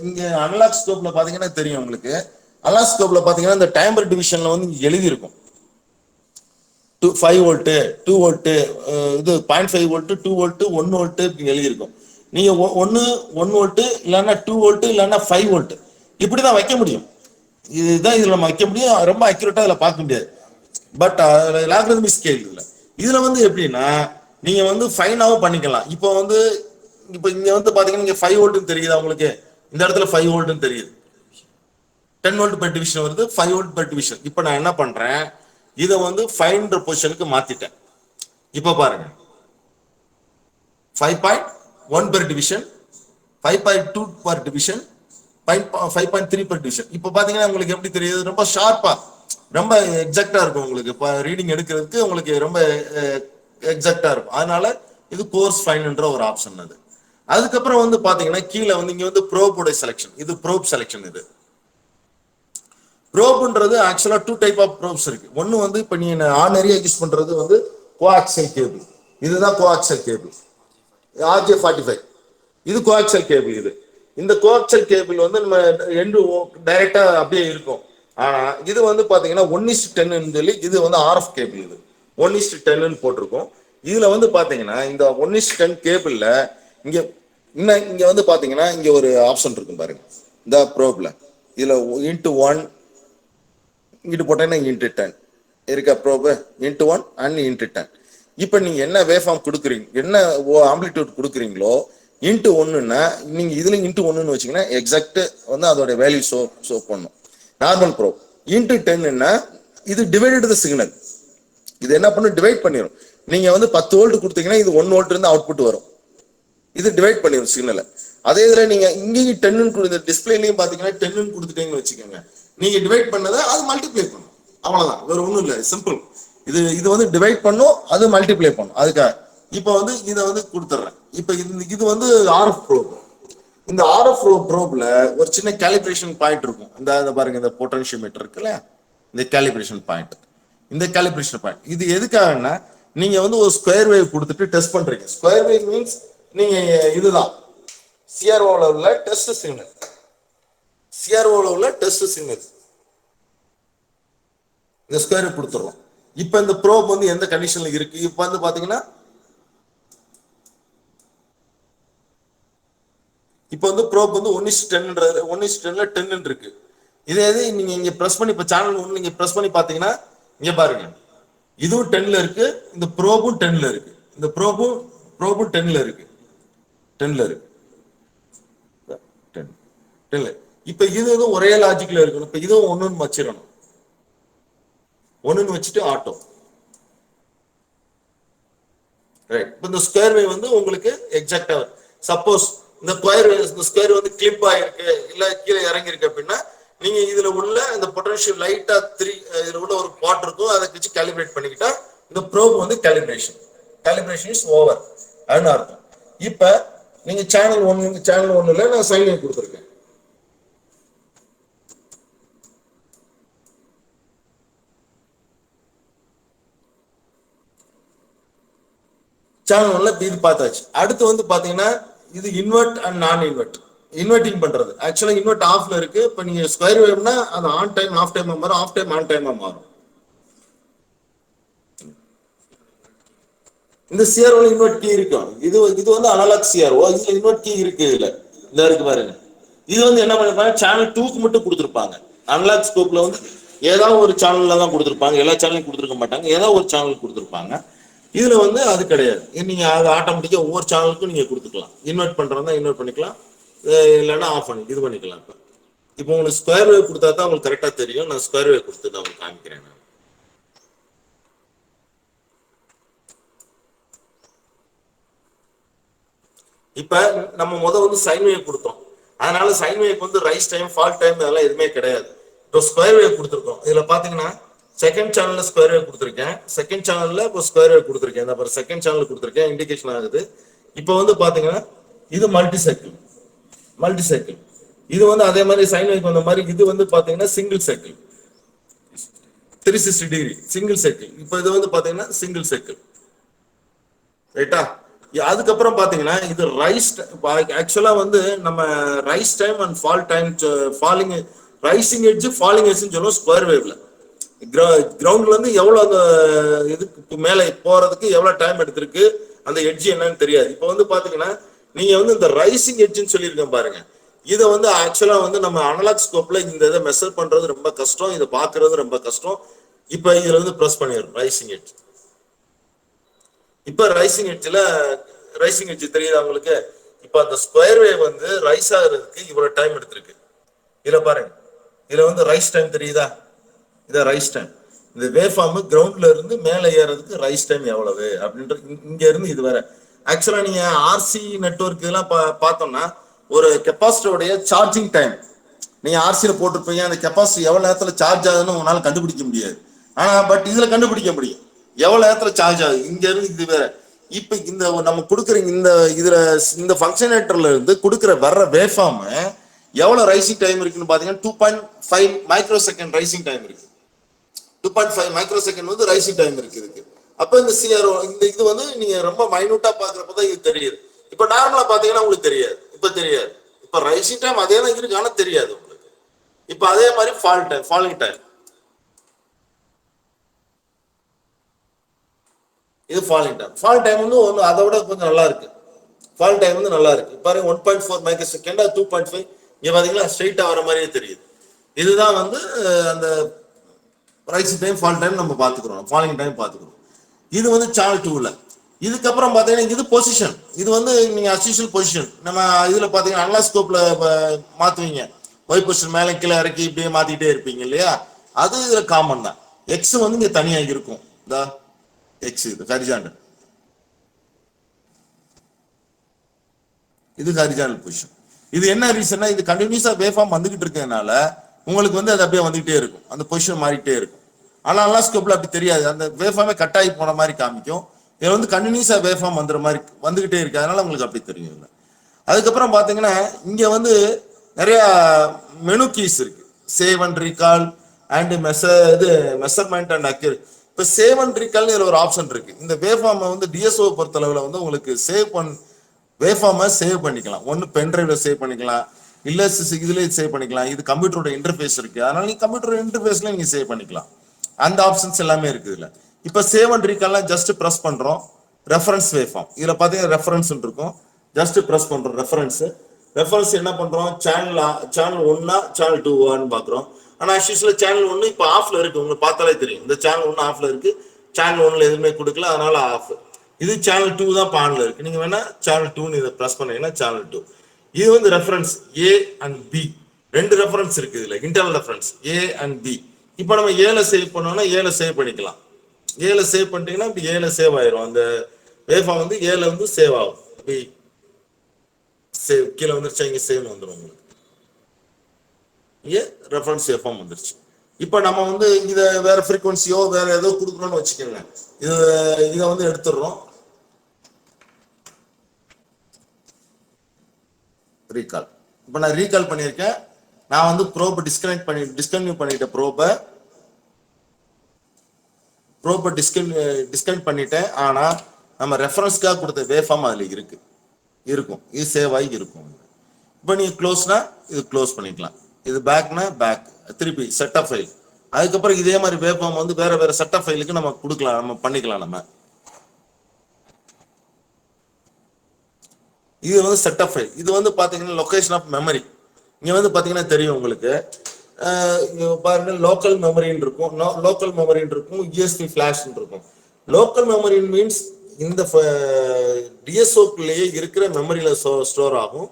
[SPEAKER 3] இங்க அனலாக் ஸ்கோப்ல பாத்தீங்கன்னா தெரியும் உங்களுக்கு. அனலாக் ஸ்கோப்ல பாத்தீங்கன்னா இந்த டைமர் டிவிஷன்ல வந்து எழுதி இருக்கும் 5 வோல்ட்டு 2 வோல்ட்டு, இது 0.5 வோல்ட்டு 2 வோல்ட்டு 1 வோல்ட்டு எழுதியிருக்கும். நீங்க ஒன்னு 1 வோல்ட்டு இல்லைன்னா 2 வோல்ட்டு இல்லைன்னா 5 வோல்ட்டு இப்படிதான் வைக்க முடியும். இதுதான் இதுல நம்ம வைக்க முடியும். ரொம்ப அக்யூரேட்டா இதுல பார்க்க முடியாது. பட் லாகரிதமிக் ஸ்கேல் இல்லை. இதுல வந்து எப்படின்னா நீங்க வந்து ஃபைனாவும் பண்ணிக்கலாம். இப்போ வந்து இப்போ இங்க வந்து பாத்தீங்கன்னா இங்க 5 வோல்ட்னு தெரியுது உங்களுக்கு. இந்த இடத்துல 5 வோல்ட்னு தெரியுது. 10 வோல்ட் பெர் டிவிஷன் வருது, 5 வோல்ட் பெர் டிவிஷன். இப்போ நான் என்ன பண்றேன், இதை வந்து ஃபைன்ற பொசிஷனுக்கு மாத்திட்டேன். இப்போ பாருங்க 5.1 per division, 5.2 per division, 5.3 per division. இப்போ பாத்தீங்கன்னா உங்களுக்கு எப்படி தெரியுது, ரொம்ப ஷார்ப்பா ரொம்ப எக்ஸாக்டா இருக்கும் உங்களுக்கு. இப்போ ரீடிங் எடுக்கிறதுக்கு உங்களுக்கு ரொம்ப எக்ஸாக்டா இருக்கும். அதனால இது கோர்ஸ் ஃபைன்ன்ற ஒரு ஆப்ஷன் அது. அதுக்கப்புறம் வந்து பாத்தீங்கன்னா கீழே வந்து இங்க வந்து ப்ரோபோட செலெக்ஷன். இது ப்ரோப் செலெக்ஷன். இது ப்ரோப்ன்றது ஆக்சுவலா 2 டைப் ஆஃப் ப்ரோப்ஸ் இருக்கு. ஒன்னு வந்து இப்ப நீங்க ஆர்டினரியா யூஸ் பண்றது வந்து கோஆக்சியல் கேபிள். இதுதான் கோஆக்சியல் கேபிள் RJ45. இது கோஆக்சியல் கேபிள். இந்த கோஆக்சியல் கேபிள் வந்து நம்ம எண்டு டைரக்டா அப்படியே இருக்கும். ஆனா இது வந்து பாத்தீங்கன்னா 1:10 சொல்லி இது வந்து ஆர்எஃப் கேபிள். இது 1:10 போட்டிருக்கோம். இதுல வந்து பாத்தீங்கன்னா இந்த 1:10 கேபிள்ல இங்க இங்க வந்து பாத்தீங்கன்னா இங்க ஒரு ஆப்ஷன் இருக்கும் பாருங்க. இந்த ப்ரோப்ல இதுல *1 இங்கிட்டு போட்டேன்னா *10 இருக்க ப்ரோப் *1 அண்ட் *10. இப்ப நீங்க என்ன வேவ்ஃபார்ம் கொடுக்குறீங்க, என்ன ஆம்பிளிடியூட் கொடுக்குறீங்களோ *1ன்னா நீங்க இதுல *1ன்னு வச்சீங்கன்னா எக்ஸாக்ட் வந்து அதோட வேல்யூ ஷோ பண்ணும். நார்மல் ப்ரோப் *10ன்னா இது டிவைடட் தி சிக்னல். இது என்ன பண்ணும், டிவைட் பண்ணிடும். நீங்க வந்து 10 வோல்ட் கொடுத்தீங்கன்னா இது 1 வோல்ட் இருந்து அவுட்புட் வரும். இது டிவைட் பண்ணிடும் சிக்னலை. அதே இதுல நீங்க இங்கேயும் 10 கொடுத்த டிஸ்பிளேலயும் பாத்தீங்கன்னா 10 கொடுத்துட்டீங்கன்னு வச்சுக்கோங்க, நீங்க டிவைட் பண்ணதை அது மல்டிப்ளை பண்ணும். அவ்வளவுதான், வேற ஒண்ணும் இல்லை, சிம்பிள். இது வந்து டிவைட் பண்ணும், அது மல்டிப்ளை பண்ணும். அதுக்காக இப்ப வந்து இதை வந்து கொடுத்துட்றேன். இப்ப இது வந்து ஆர்எஃப் ப்ரோப். இந்த ஆர்எஃப் ப்ரோப்ல ஒரு சின்ன கேலிப்ரேஷன் பாயிண்ட் இருக்கும். இந்த பாருங்க, இந்த பொட்டன்ஷியோமீட்டர் இருக்குல்ல, இந்த கேலிப்ரேஷன் பாயிண்ட். இந்த கேலிப்ரேஷன் பாயிண்ட் இது எதுக்காகன்னா நீங்க வந்து ஒரு ஸ்கொயர் வேவ் கொடுத்துட்டு டெஸ்ட் பண்றீங்க. ஸ்கொயர் வேவ் மீன்ஸ் நீங்க இதுதான் சிஆர்ஓல உள்ள டெஸ்ட் சிக்னல். சிஆர்ஓல உள்ள டெஸ்ட் சிக்னல் இந்த ஸ்கொயர் வேவ் கொடுத்துறோம். இப்ப இந்த ப்ரோப் வந்து எந்த கண்டிஷன்ல இருக்கு, இப்ப வந்து பாத்தீங்கன்னா இப்ப வந்து ப்ரோப் வந்து 1:10ல 10 இருக்கு. இதே இது நீங்க இங்க பிரஸ் பண்ணி இப்ப சேனல் 1 நீங்க பிரஸ் பண்ணி பாத்தீங்கன்னா இங்க பாருங்க, இதுவும் 10ல இருக்கு, இந்த ப்ரோபும் 10ல இருக்கு, இந்த ப்ரோபும் 10ல இருக்கு, 10ல இருக்கு, 10ல. இப்ப இது ஒரே லாஜிக்ல இருக்கணும். இப்ப இதுவும் 1ன்னு வச்சிடணும். 1ன்னு வச்சுட்டு ஆட்டோ ரைட். இப்ப இந்த ஸ்கொயர் வேவ் வந்து உங்களுக்கு எக்ஸாக்டா சப்போஸ் இந்த ஸ்கொயர் வந்து கிளிப் ஆயிருக்கு இல்ல கீழே இறங்கி இருக்கு அப்படின்னா நீங்க இதுல உள்ள இந்த பொட்டன்ஷியல் லைட்டா இதுல உள்ள ஒரு பாட் இருக்கும், அதை வச்சு கேலிபிரேட் பண்ணிக்கிட்டா இந்த ப்ரோப் வந்து கேலிபிரேஷன் இஸ் ஓவர் அப்படின்னு அர்த்தம். இப்ப நீங்க சேனல் 1ல நான் சைன் வேவ் கொடுத்துருக்கேன். சேனல் 1ல இது பார்த்தாச்சு. அடுத்து வந்து பாத்தீங்கன்னா இது இன்வெர்ட் அண்ட் நான் இன்வெர்ட். இன்வெர்ட்டிங் பண்றது ஆக்சுவலா இன்வெர்ட் ஆஃப்ல இருக்கு. இப்ப நீங்க ஸ்கொயர் வேவ்னா அது ஆன் டைம் ஆஃப் டைம் மாறும், ஆஃப் டைம் ஆன் டைமா மாறும். இந்த சிஆர்ஓல இன்வெர்ட் கீ இருக்கும். இது வந்து அனலாக் சிஆர்ஓ. இதுல இன்வெர்ட் கீ இருக்கு. இதுல இந்த இருக்கு பாருங்க, இது வந்து என்ன பண்ணிருப்பாங்க, சேனல் 2க்கு மட்டும் கொடுத்துருப்பாங்க. அனலாக் ஸ்கோப்ல வந்து ஏதாவது ஒரு சேனல்ல தான் கொடுத்துருப்பாங்க, எல்லா சேனலையும் கொடுத்துருக்க மாட்டாங்க, ஏதாவது ஒரு சேனல் கொடுத்துருப்பாங்க. இதுல வந்து அது கிடையாது. நீங்க அது ஆட்டோமேட்டிக்கா ஒவ்வொரு சேனலுக்கும் நீங்க கொடுத்துக்கலாம். இன்வெர்ட் பண்றதா இன்வெர்ட் பண்ணிக்கலாம், இல்லைன்னா ஆஃப் பண்ணி இது பண்ணிக்கலாம். இப்போ உங்களுக்கு ஸ்கொயர் வேவ் கொடுத்தா தான் உங்களுக்கு கரெக்டா தெரியும். நான் ஸ்கொயர் வேவ் கொடுத்து நான் உங்களுக்கு காமிக்கிறேன். இப்ப நம்ம வந்து சைன் வேவ் கொடுத்தோம். அதனால சைன் வேவ் வந்து ரைஸ் டைம், ஃபால் டைம் அதெல்லாம் எதுவுமே கிடையாது. இப்போ ஸ்கொயர் வேவ் கொடுத்துருக்கோம். இதுல பாத்தீங்கன்னா செகண்ட் சேனல்ல ஸ்கொயர் வேவ் கொடுத்துருக்கேன், செகண்ட் சேனல்ல இப்போ ஸ்கொயர் வேவ் கொடுத்துருக்கேன். இந்த செகண்ட் சேனல் கொடுத்துருக்கேன், இண்டிகேஷன் ஆகுது. இப்போ வந்து பாத்தீங்கன்னா இது மல்டி சைக்கிள். இது வந்து அதே மாதிரி சைன் வேவ் வந்த மாதிரி இது வந்து பாத்தீங்கன்னா single cycle 360 degree single cycle. இப்போ இது வந்து பாத்தீங்கன்னா சிங்கிள் சைக்கிள், ரைட்டா? அதுக்கப்புறம் பாத்தீங்கன்னா இது ரைஸ், ஆக்சுவலா வந்து நம்ம rise time and fall time, falling rising edge falling edge சொல்லுவோம் ஸ்கொயர் வேவ்ல. கிரவுண்ட்ல இருந்து எவ்வளவு அந்த இதுக்கு மேல போறதுக்கு எவ்வளவு டைம் எடுத்திருக்கு, அந்த எட்ஜ் என்னன்னு தெரியாது. இப்போ வந்து பாத்தீங்கன்னா நீங்க வந்து இந்த ரைசிங் எட்ஜ்னு சொல்லியிருக்கேன் பாருங்க. இதை வந்து ஆக்சுவலா வந்து நம்ம அனலாக் ஸ்கோப்ல இந்த இதை மெஷர் பண்றது ரொம்ப கஷ்டம், இதை பாக்குறது ரொம்ப கஷ்டம். இப்ப இதுல வந்து ப்ரெஸ் பண்ணிடுறோம் ரைசிங் எட்ஜ். இப்ப ரைசிங் எட்ஜ் தெரியுது உங்களுக்கு? இப்ப அந்த ஸ்கொயர் வேவ் வந்து ரைஸ் ஆகுறதுக்கு இவ்வளவு டைம் எடுத்திருக்கு. இதுல பாருங்க, இதுல வந்து ரைஸ் டைம் தெரியுதா? இத ரைஸ் டைம். இந்த வேவ் ஃபார்ம் கிரவுண்ட்ல இருந்து மேல ஏறதுக்கு ரைஸ் டைம் எவ்வளவு அப்படின்ற இங்க இருந்து இது வேற. ஆக்சுவலா நீங்க ஆர்சி நெட்வொர்க் இதெல்லாம் பார்த்தோம்னா ஒரு கெப்பாசிட்டருடைய சார்ஜிங் டைம் நீங்க ஆர்சியில போட்டிருப்பீங்க, அந்த கெப்பாசிட்டி எவ்வளவு நேரத்துல சார்ஜ் ஆகுதுன்னு உங்களால கண்டுபிடிக்க முடியாது. ஆனா பட் இதுல கண்டுபிடிக்க முடியும் எவ்வளவு நேரத்துல சார்ஜ் ஆகுது. இங்க இருந்து இது வேற. இப்ப இந்த நம்ம கொடுக்குற இதுல இந்த ஃபங்க்ஷனேட்டர்ல இருந்து கொடுக்குற வர்ற வேவ் ஃபார்ம் எவ்வளவு ரைசிங் டைம் இருக்குன்னு பாத்தீங்கன்னா 2.5 மைக்ரோ செகண்ட் ரைசிங் டைம் இருக்கு. 2.5 மைக்ரோ செகண்ட் வந்து ரைசிங் டைம் இருக்கு இதுக்கு. அப்ப இந்த இது வந்து நீங்க ரொம்ப மைனூட்டா பாக்குறப்பதான் இது தெரியுது. இப்ப நார்மலா பாத்தீங்கன்னா உங்களுக்கு தெரியாது, இப்ப தெரியாது. இப்ப ரைசிங் டைம் அதே தான் இருக்கு, ஆனா தெரியாது உங்களுக்கு. இப்ப அதே மாதிரி ஃபாலிங் டைம், இது ஃபால் டைம் வந்து ஒன்று அதை விட கொஞ்சம் நல்லா இருக்கு. ஃபால் டைம் வந்து நல்லா இருக்கு பாருங்க, 1.4 மைக்ரோ செகண்ட், 2.5. இங்க பாத்தீங்களா ஸ்ட்ரெயிட்டா வர மாதிரியே தெரியுது. இதுதான் வந்து அந்த ரைஸ் டைம், ஃபால் டைம் நம்ம பாத்துக்கிறோம், ஃபாலிங் டைம் பாத்துக்கிறோம். இது வந்து சேனல் 2ல. இதுக்கப்புறம் பாத்தீங்கன்னா இது பொசிஷன். இது வந்து நீங்க அஸ்யூஷுவல் பொசிஷன் நம்ம இதுல பாத்தீங்கன்னா அனலாஸ்கோப்ல மாத்துவீங்க, ஒய் பொசிஷன் மேல கீழே இறக்கி இப்படியே மாத்திட்டே இருப்பீங்க இல்லையா? அது இதுல காமன் தான். எக்ஸ் வந்து இங்க தனியா இருக்கும். எக்ஸ் இது ஹரிசாண்டல், இது ஹரிசாண்டல் பொசிஷன். இது என்ன ரீசன்னா இது கண்டினியூஸா வேவ் ஃபார்ம் வந்துகிட்டு இருக்கிறதுனால உங்களுக்கு வந்து அது அப்படியே வந்துகிட்டே இருக்கும், அந்த பொசிஷன் மாறிட்டே இருக்கும். ஆனா அனலாஸ்கோப்ல அப்படி தெரியாது, அந்த வேவ் ஃபார்மே கட் ஆகி போன மாதிரி காமிக்கும். இதுல வந்து கண்டினியூஸா வேவ் ஃபார்ம் வந்துற மாதிரி வந்துகிட்டே இருக்கு, அதனால உங்களுக்கு அப்படி தெரியும். அதுக்கப்புறம் பாத்தீங்கன்னா இங்க வந்து நிறைய மெனு கீஸ் இருக்கு. Save and recall and measurement and accurate. இப்ப சேவ் அண்ட் ரீகால்னு இதுல ஒரு ஆப்ஷன் இருக்கு. இந்த வேவ் ஃபார்மை வந்து டிஎஸ்ஓ பொறுத்தளவுல வந்து உங்களுக்கு வேவ் ஃபார்மை சேவ் பண்ணிக்கலாம். ஒன்னு பென் டிரைவ்ல சேவ் பண்ணிக்கலாம், இல்ல இதுலயே சேவ் பண்ணிக்கலாம். இது கம்ப்யூட்டரோட இன்டர்ஃபேஸ் இருக்கு, அதனால நீங்க கம்ப்யூட்டர் இன்டர்ஃபேஸ்ல நீங்க சேவ் பண்ணிக்கலாம். அந்த ஆப்ஷன்ஸ் எல்லாமே இருக்கு இதுல. இப்ப சேவ் அண்ட் ரீகால்லாம் ஜஸ்ட் பிரஸ் பண்றோம், ரெஃபரன்ஸ் வேவ் ஃபார்ம். இதுல பாத்தீங்கன்னா ரெஃபரன்ஸ் இருக்கும், ஜஸ்ட் பிரஸ் பண்றோம் ரெஃபரன்ஸ் என்ன பண்றோம், சேனல் 1 சேனல் 2 பாக்குறோம். ஆனா ஆக்சுவலா சேனல் 1 இப்ப ஆஃப்ல இருக்கு, உங்களுக்கு பார்த்தாலே தெரியும். இந்த சேனல் 1 ஆஃப்ல இருக்கு, சேனல் 1ல எதுவுமே கொடுக்கல, அதனால ஆஃப். இது சேனல் 2 தான் ஆன்ல இருக்கு. நீங்க வேணா சேனல் 2 இதை பிரஸ் பண்ணீங்கன்னா சேனல் 2. இது வந்து ரெஃபரன்ஸ் ஏ அண்ட் பி, ரெண்டு ரெஃபரன்ஸ் இருக்கு இதுல, internal reference A and B. இப்போ நம்ம ஏல சேவ் பண்ணோம்னா ஏல சேவ் பண்ணிக்கலாம். ஏல சேவ் பண்ணிட்டீங்கன்னா இப்படி ஏல சேவ் ஆயிரும். அந்த வேவ் ஃபார்ம் வந்து ஏல வந்து சேவ் ஆகும். இப்படி சேவ் கீழே வந்துருச்சு, இங்க சேவ் வந்துடும் உங்களுக்கு. இங்க ரெஃபரன்ஸ் வேவ் ஃபார்ம் வந்துருச்சு. இப்போ நம்ம வந்து இதை வேற ஃப்ரீக்வன்சியோ வேற ஏதோ கொடுக்கணும்னு வச்சுக்கோங்க. இதை வந்து எடுத்துடுறோம், ரீகால். இப்போ நான் ரீகால் பண்ணியிருக்கேன். நான் வந்து ப்ரோபை டிஸ்கன்டினியூ பண்ணிட்டேன். ப்ரோபை டிஸ்கனெக்ட் பண்ணிட்டேன். ஆனா நம்ம ரெஃபரன்ஸ்க்காக கொடுத்த வேவ் ஃபார்ம் அதுல இருக்கும், இது சேவ் ஆகி இருக்கும். இப்போ நீங்க க்ளோஸ்னா இது க்ளோஸ் பண்ணிக்கலாம், இது பேக்னா பேக், திருப்பி செட் ஆஃப் ஃபைல். அதுக்கப்புறம் இதே மாதிரி வேவ் ஃபார்ம் வந்து வேற செட் ஆஃப் ஃபைலுக்கு நம்ம கொடுக்கலாம், நம்ம பண்ணிக்கலாம். நம்ம இது வந்து செட் ஆஃப் ஃபைல். இது வந்து பாத்தீங்கன்னா லொகேஷன் ஆஃப் மெமரி. இங்க வந்து பாத்தீங்கன்னா தெரியும் உங்களுக்கு. இங்க பாருங்க லோக்கல் மெமரின்னு இருக்கும், லோக்கல் மெமரின்னு இருக்கும், யூஎஸ்பி ஃபிளாஷ்ன்னு இருக்கும். லோக்கல் மெமரி மீன்ஸ் இந்த டிஎஸ்ஓக்குள்ளேயே இருக்கிற மெமரியில ஸ்டோர் ஆகும்.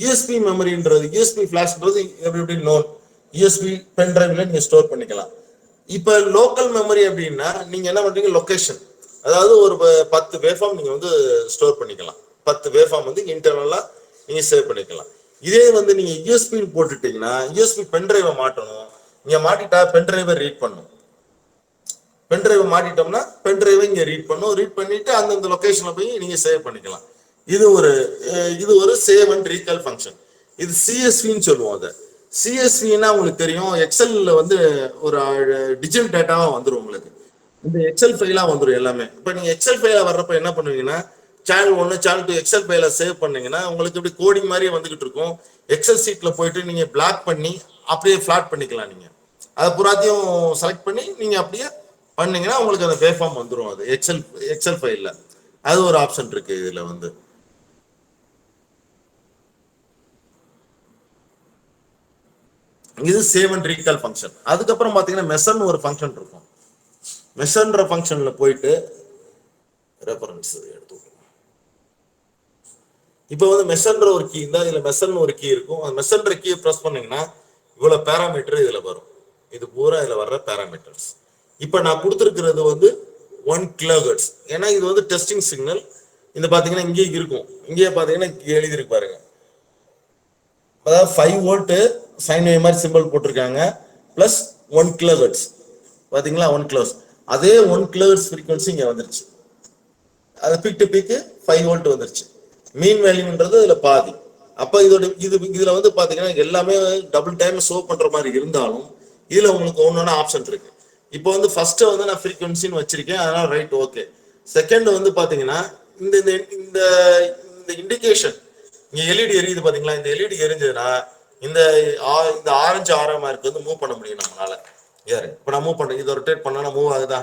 [SPEAKER 3] யூஎஸ்பி மெமரின்றது, யூஎஸ்பி ஃபிளாஷ்ன்றது எப்படி நோன், யூஎஸ்பி பென் டிரைவ்ல நீங்க ஸ்டோர் பண்ணிக்கலாம். இப்ப லோக்கல் மெமரி அப்படின்னா நீங்க என்ன பண்றீங்க, லொகேஷன், அதாவது ஒரு 10 வேவ்ஃபார்ம் நீங்க வந்து ஸ்டோர் பண்ணிக்கலாம். 10 வேவ்ஃபார்ம் வந்து இன்டர்னலா நீங்க சேவ் பண்ணிக்கலாம். இதே வந்து நீங்க யூஎஸ்பி போட்டுட்டீங்கன்னா யூஎஸ்பி பென் டிரைவை மாட்டணும். இங்க மாட்டிட்டா பென் டிரைவை ரீட் பண்ணும். பென் டிரைவை மாட்டிட்டோம்னா பென் டிரைவை இங்க ரீட் பண்ணும். ரீட் பண்ணிட்டு அந்தந்த லொகேஷன்ல போய் நீங்க சேவ் பண்ணிக்கலாம். இது ஒரு சேவ் அண்ட் ரீகால் ஃபங்க்ஷன். இது சிஎஸ்வின்னு சொல்லுவோம். அதை சிஎஸ்வின்னா உங்களுக்கு தெரியும், எக்ஸல்ல வந்து ஒரு டிஜிட்டல் டேட்டாவா வந்துடும் உங்களுக்கு. இந்த எக்ஸல் ஃபைலா வந்துடும் எல்லாமே. இப்போ நீங்க எக்ஸல் ஃபைலா வர்றப்ப என்ன பண்ணுவீங்கன்னா, சேனல் 1 சேனல் 2 எக்ஸல் ஃபைல சேவ் பண்ணீங்கன்னா உங்களுக்கு இப்படி கோடிங் மாதிரியே வந்துகிட்டு இருக்கும். எக்ஸல் சீட்ல போயிட்டு நீங்க பிளாக் பண்ணி அப்படியே ஃபிளாட் பண்ணிக்கலாம். நீங்க அதை புறாத்தையும் செலக்ட் பண்ணி நீங்க அப்படியே பண்ணீங்கன்னா உங்களுக்கு அந்த வேவ்ஃபார்ம் வந்துடும். அது எக்ஸல் ஃபைல்ல அது ஒரு ஆப்ஷன் இருக்கு இதுல வந்து. இது சேவ் அண்ட் ரீகால் ஃபங்க்ஷன். அதுக்கப்புறம் பாத்தீங்கன்னா மெஷர்னு ஒரு ஃபங்க்ஷன் இருக்கும். மெஷர்ன்ற ஃபங்க்ஷன்ல போயிட்டு ரெஃபரன்ஸ் எடுத்து, இப்போ வந்து மெஷர்ன்ற ஒரு கீ இருந்தா இதுல மெஷர்னு ஒரு கீ இருக்கும். அந்த மெஷர்ன்ற கீயை பிரஸ் பண்ணீங்கன்னா இவ்வளவு பேராமீட்டர் இதுல வரும். இது பூரா இதுல வர்ற பேராமீட்டர்ஸ். இப்போ நான் கொடுத்துருக்கிறது வந்து 1 kHz. ஏன்னா இது வந்து டெஸ்டிங் சிக்னல். இந்த பாத்தீங்கன்னா இங்கே இருக்கும், இங்கே பாத்தீங்கன்னா எழுதிருக்கு பாருங்க, அதாவது 5 வோல்ட் சைன் வேவ் மாதிரி சிம்பிள் போட்டிருக்காங்க, பிளஸ் 1 kHz. பாத்தீங்களா 1 kHz. அதே 1 kHz ஃப்ரீக்வன்சி இங்க வந்துருச்சு. அது பீக் டு பீக் 5 வோல்ட் வந்துருச்சு. மீன் வேல்யூன்றது இதுல பாதி. அப்ப இதுல வந்து பாத்தீங்கன்னா எல்லாமே டபுள் டைம் ஷோ பண்ற மாதிரி இருந்தாலும் இதுல உங்களுக்கு ஒன்னொன்னு ஆப்ஷன் இருக்கு. இப்போ வந்து ஃபர்ஸ்ட் வந்து நான் ஃப்ரீக்வன்சின்னு வச்சிருக்கேன், அதனால ரைட் ஓகே. செகண்ட் வந்து பாத்தீங்கன்னா இந்த இந்த இந்த இண்டிகேஷன், இங்க எல்இடி எரியுது பாத்தீங்களா, இந்த எல்இடி எரிஞ்சதுன்னா இந்த ஆரஞ்சு ஆரம் மார்க் வந்து மூவ் பண்ண முடியும் நம்மளால. யாரு இப்ப நான் மூவ் பண்றேன், இதை ரொட்டேட் பண்ணா மூவ் ஆகுதா?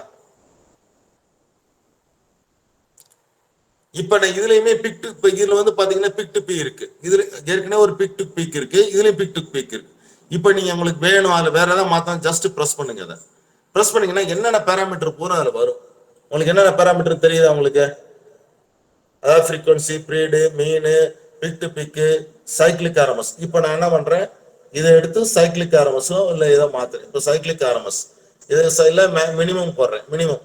[SPEAKER 3] இப்ப நான் இதுலயுமே பிக் டு, இப்ப இதுல வந்து பாத்தீங்கன்னா பிக் டு பீ இருக்கு. இதுல ஏற்கனவே ஒரு பிக் டு பீக் இருக்கு, இதுலயும் பிக் டு பீக் இருக்கு. இப்ப நீங்க உங்களுக்கு வேணும் அதுல வேற ஏதாவது மாத்தம், ஜஸ்ட் பிரஸ் பண்ணுங்க. அதை பிரஸ் பண்ணீங்கன்னா என்னென்ன பேராமீட்டர் பூரா அதுல வரும். உங்களுக்கு என்னென்ன பேராமீட்டர் தெரியுதா உங்களுக்கு? அதாவது ஃப்ரீக்வன்சி, ப்ரீடு, மீனு, பிக் டு பிக்கு, சைக்கிளிக் ஆர்எம்எஸ். இப்போ நான் என்ன பண்றேன், இதை எடுத்து சைக்கிளிக் ஆர்எம்எஸோ இல்லை ஏதோ மாத்துறேன். இப்போ சைக்கிளிக் ஆர்எம்எஸ் இதை மினிமம் போடுறேன், மினிமம்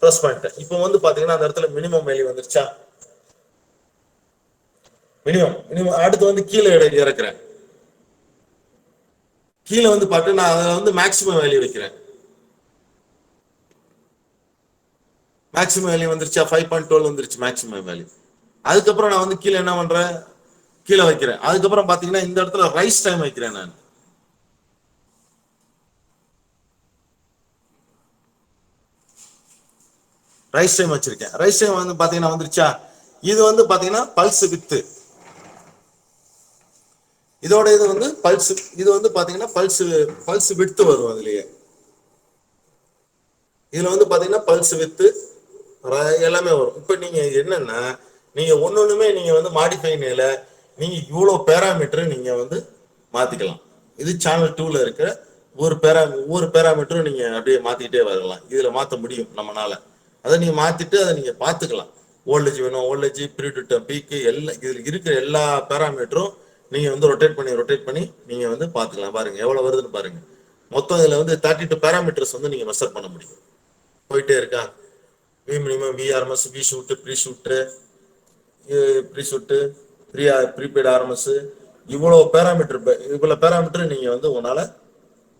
[SPEAKER 3] ப்ரெஸ் பண்ணிட்டேன். இப்போ வந்து பாத்தீங்கன்னா அந்த இடத்துல மினிமம் வேல்யூ வந்துருச்சா? மினிமம். அடுத்து வந்து கீழே இறக்குறேன். கீழே வந்து பாட்டு நான் அதில் வந்து மேக்ஸிமம் வேல்யூ வைக்கிறேன். மேக்ஸிமம் வேல்யூ வந்துருச்சா? 5.12 வந்துருச்சு மேக்ஸிமம் வேல்யூ. அதுக்கப்புறம் நான் வந்து கீழே என்ன பண்றேன், கீழே வைக்கிறேன். அதுக்கப்புறம் பாத்தீங்கன்னா இந்த இடத்துல ரைஸ் டைம் வைக்கிறேன். நான் ரைஸ் டைம் வச்சிருக்கேன். ரைஸ் டைம் வந்து பாத்தீங்கன்னா வந்துருச்சா? இது வந்து பாத்தீங்கன்னா பல்ஸ் வித்து, இதோட இது வந்து பல்ஸ், இது வந்து பாத்தீங்கன்னா பல்ஸ் வித்து வரும். அதுலயே இதுல வந்து பாத்தீங்கன்னா பல்ஸ் வித்து எல்லாமே வரும். இப்ப நீங்க என்னன்னா நீங்க ஒன்னொண்ணுமே நீங்க வந்து மாடிஃபைல நீங்க இவ்வளவு பேராமீட்டர் நீங்க வந்து மாத்திக்கலாம். இது சேனல் 2ல இருக்கிற ஒவ்வொரு பேராமீட்டரும் நீங்க அப்படியே மாத்திக்கிட்டே வரலாம். இதுல மாத்த முடியும் நம்மனால. அதை நீங்க மாத்திட்டு அதை நீங்க பாத்துக்கலாம். வோல்டேஜ் வேணும், வோல்டேஜ், பீரியட், பீக்கு, எல்லாம் இதுல இருக்கிற எல்லா பேராமீட்டரும் நீங்க வந்து ரொட்டேட் பண்ணி நீங்க வந்து பாத்துக்கலாம். பாருங்க எவ்வளவு வருதுன்னு பாருங்க. மொத்தம் இதுல வந்து 32 பேராமீட்டர்ஸ் வந்து நீங்க மெஷர் பண்ண முடியும். போயிட்டே இருக்கா? V minimum, V RMS, V shoot, preshoot, prepaid RMS, இவ்வளவு பேராமீட்டர் நீங்க வந்து உங்களால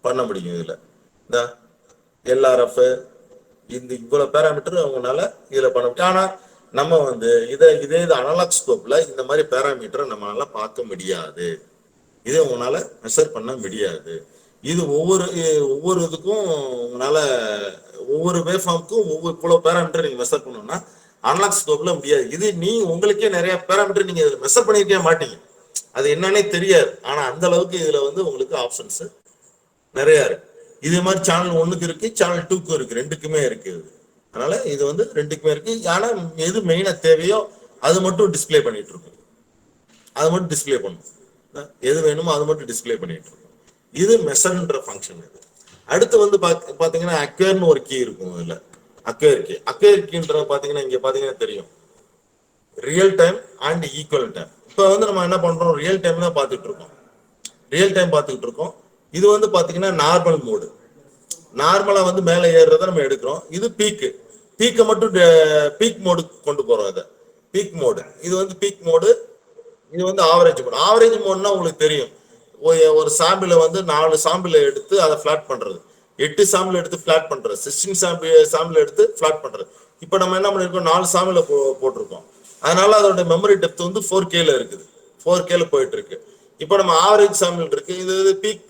[SPEAKER 3] பண்ண முடியும். இதுல இந்த எல்ஆர்எஃப், இந்த இவ்வளவு பேராமீட்டர் அவங்களால இதுல பண்ண முடியும். ஆனா நம்ம வந்து இதே அனலாக் ஸ்கோப்ல இந்த மாதிரி பேராமீட்டரை நம்மளால பார்க்க முடியாது. இதை உங்களால மெஷர் பண்ண முடியாது. இது ஒவ்வொரு இதுக்கும் உங்களால ஒவ்வொரு வேவ்ஃபார்முக்கும் இவ்வளவு பேராமீட்டர் நீங்க மெஷர் பண்ணணும்னா அனலாக் ஸ்கோப்ல முடியாது. இது உங்களுக்கே நிறைய பேராமீட்டர் நீங்க மெஷர் பண்ணிருக்கவே மாட்டீங்க, அது என்னன்னே தெரியாது. ஆனா அந்த அளவுக்கு இதுல வந்து உங்களுக்கு ஆப்ஷன்ஸ் நிறைய இருக்கு. இதே மாதிரி சேனல் 1க்கு இருக்கு, சேனல் 2க்கும் இருக்கு, ரெண்டுக்குமே இருக்கு. அதனால இது வந்து ரெண்டுக்குமே இருக்கு. ஆனா எது மெயினா தேவையோ அது மட்டும் டிஸ்பிளே பண்ணிட்டு இருக்கும், அது மட்டும் டிஸ்பிளே பண்ணும். எது வேணுமோ அது மட்டும் டிஸ்பிளே பண்ணிட்டு இருக்கும். இது மெஷர்ன்ற ஃபங்க்ஷன். இது அடுத்து வந்து பாத்தீங்கன்னா அக்வேர்னு ஒரு கீ இருக்கும். இதுல அக்வேர் கீன்ற பாத்தீங்கன்னா இங்க பாத்தீங்கன்னா தெரியும், real time and equal time. இப்போ வந்து நம்ம என்ன பண்றோம், ரியல் டைம் தான் பார்த்துக்கிட்டு இருக்கோம். இது வந்து பாத்தீங்கன்னா நார்மல் மோடு. நார்மலா வந்து மேல ஏறுறத நம்ம எடுக்கிறோம். இது பீக்கை மட்டும் பீக் மோடு கொண்டு போறோம். இதை பீக் மோடு. இது வந்து பீக் மோடு. இது வந்து ஆவரேஜ் மோட்னா உங்களுக்கு தெரியும், ஒரு சாம்பிளை வந்து 4 சாம்பிளை எடுத்து அதை ஃபிளாட் பண்றது, 8 சாம்பிள் எடுத்து ஃபிளாட் பண்றது, 16 சாம்பிள் எடுத்து ஃபிளாட் பண்றது. இப்போ நம்ம என்ன பண்ணிருக்கோம், 4 சாம்பிளை போட்டிருக்கோம். அதனால அதோட மெமரி டெப்த் வந்து 4Kல இருக்குது, 4Kல போயிட்டு இருக்கு. இப்போ நம்ம ஆவரேஜ் சாம்பிள் இருக்கு, இது பீக்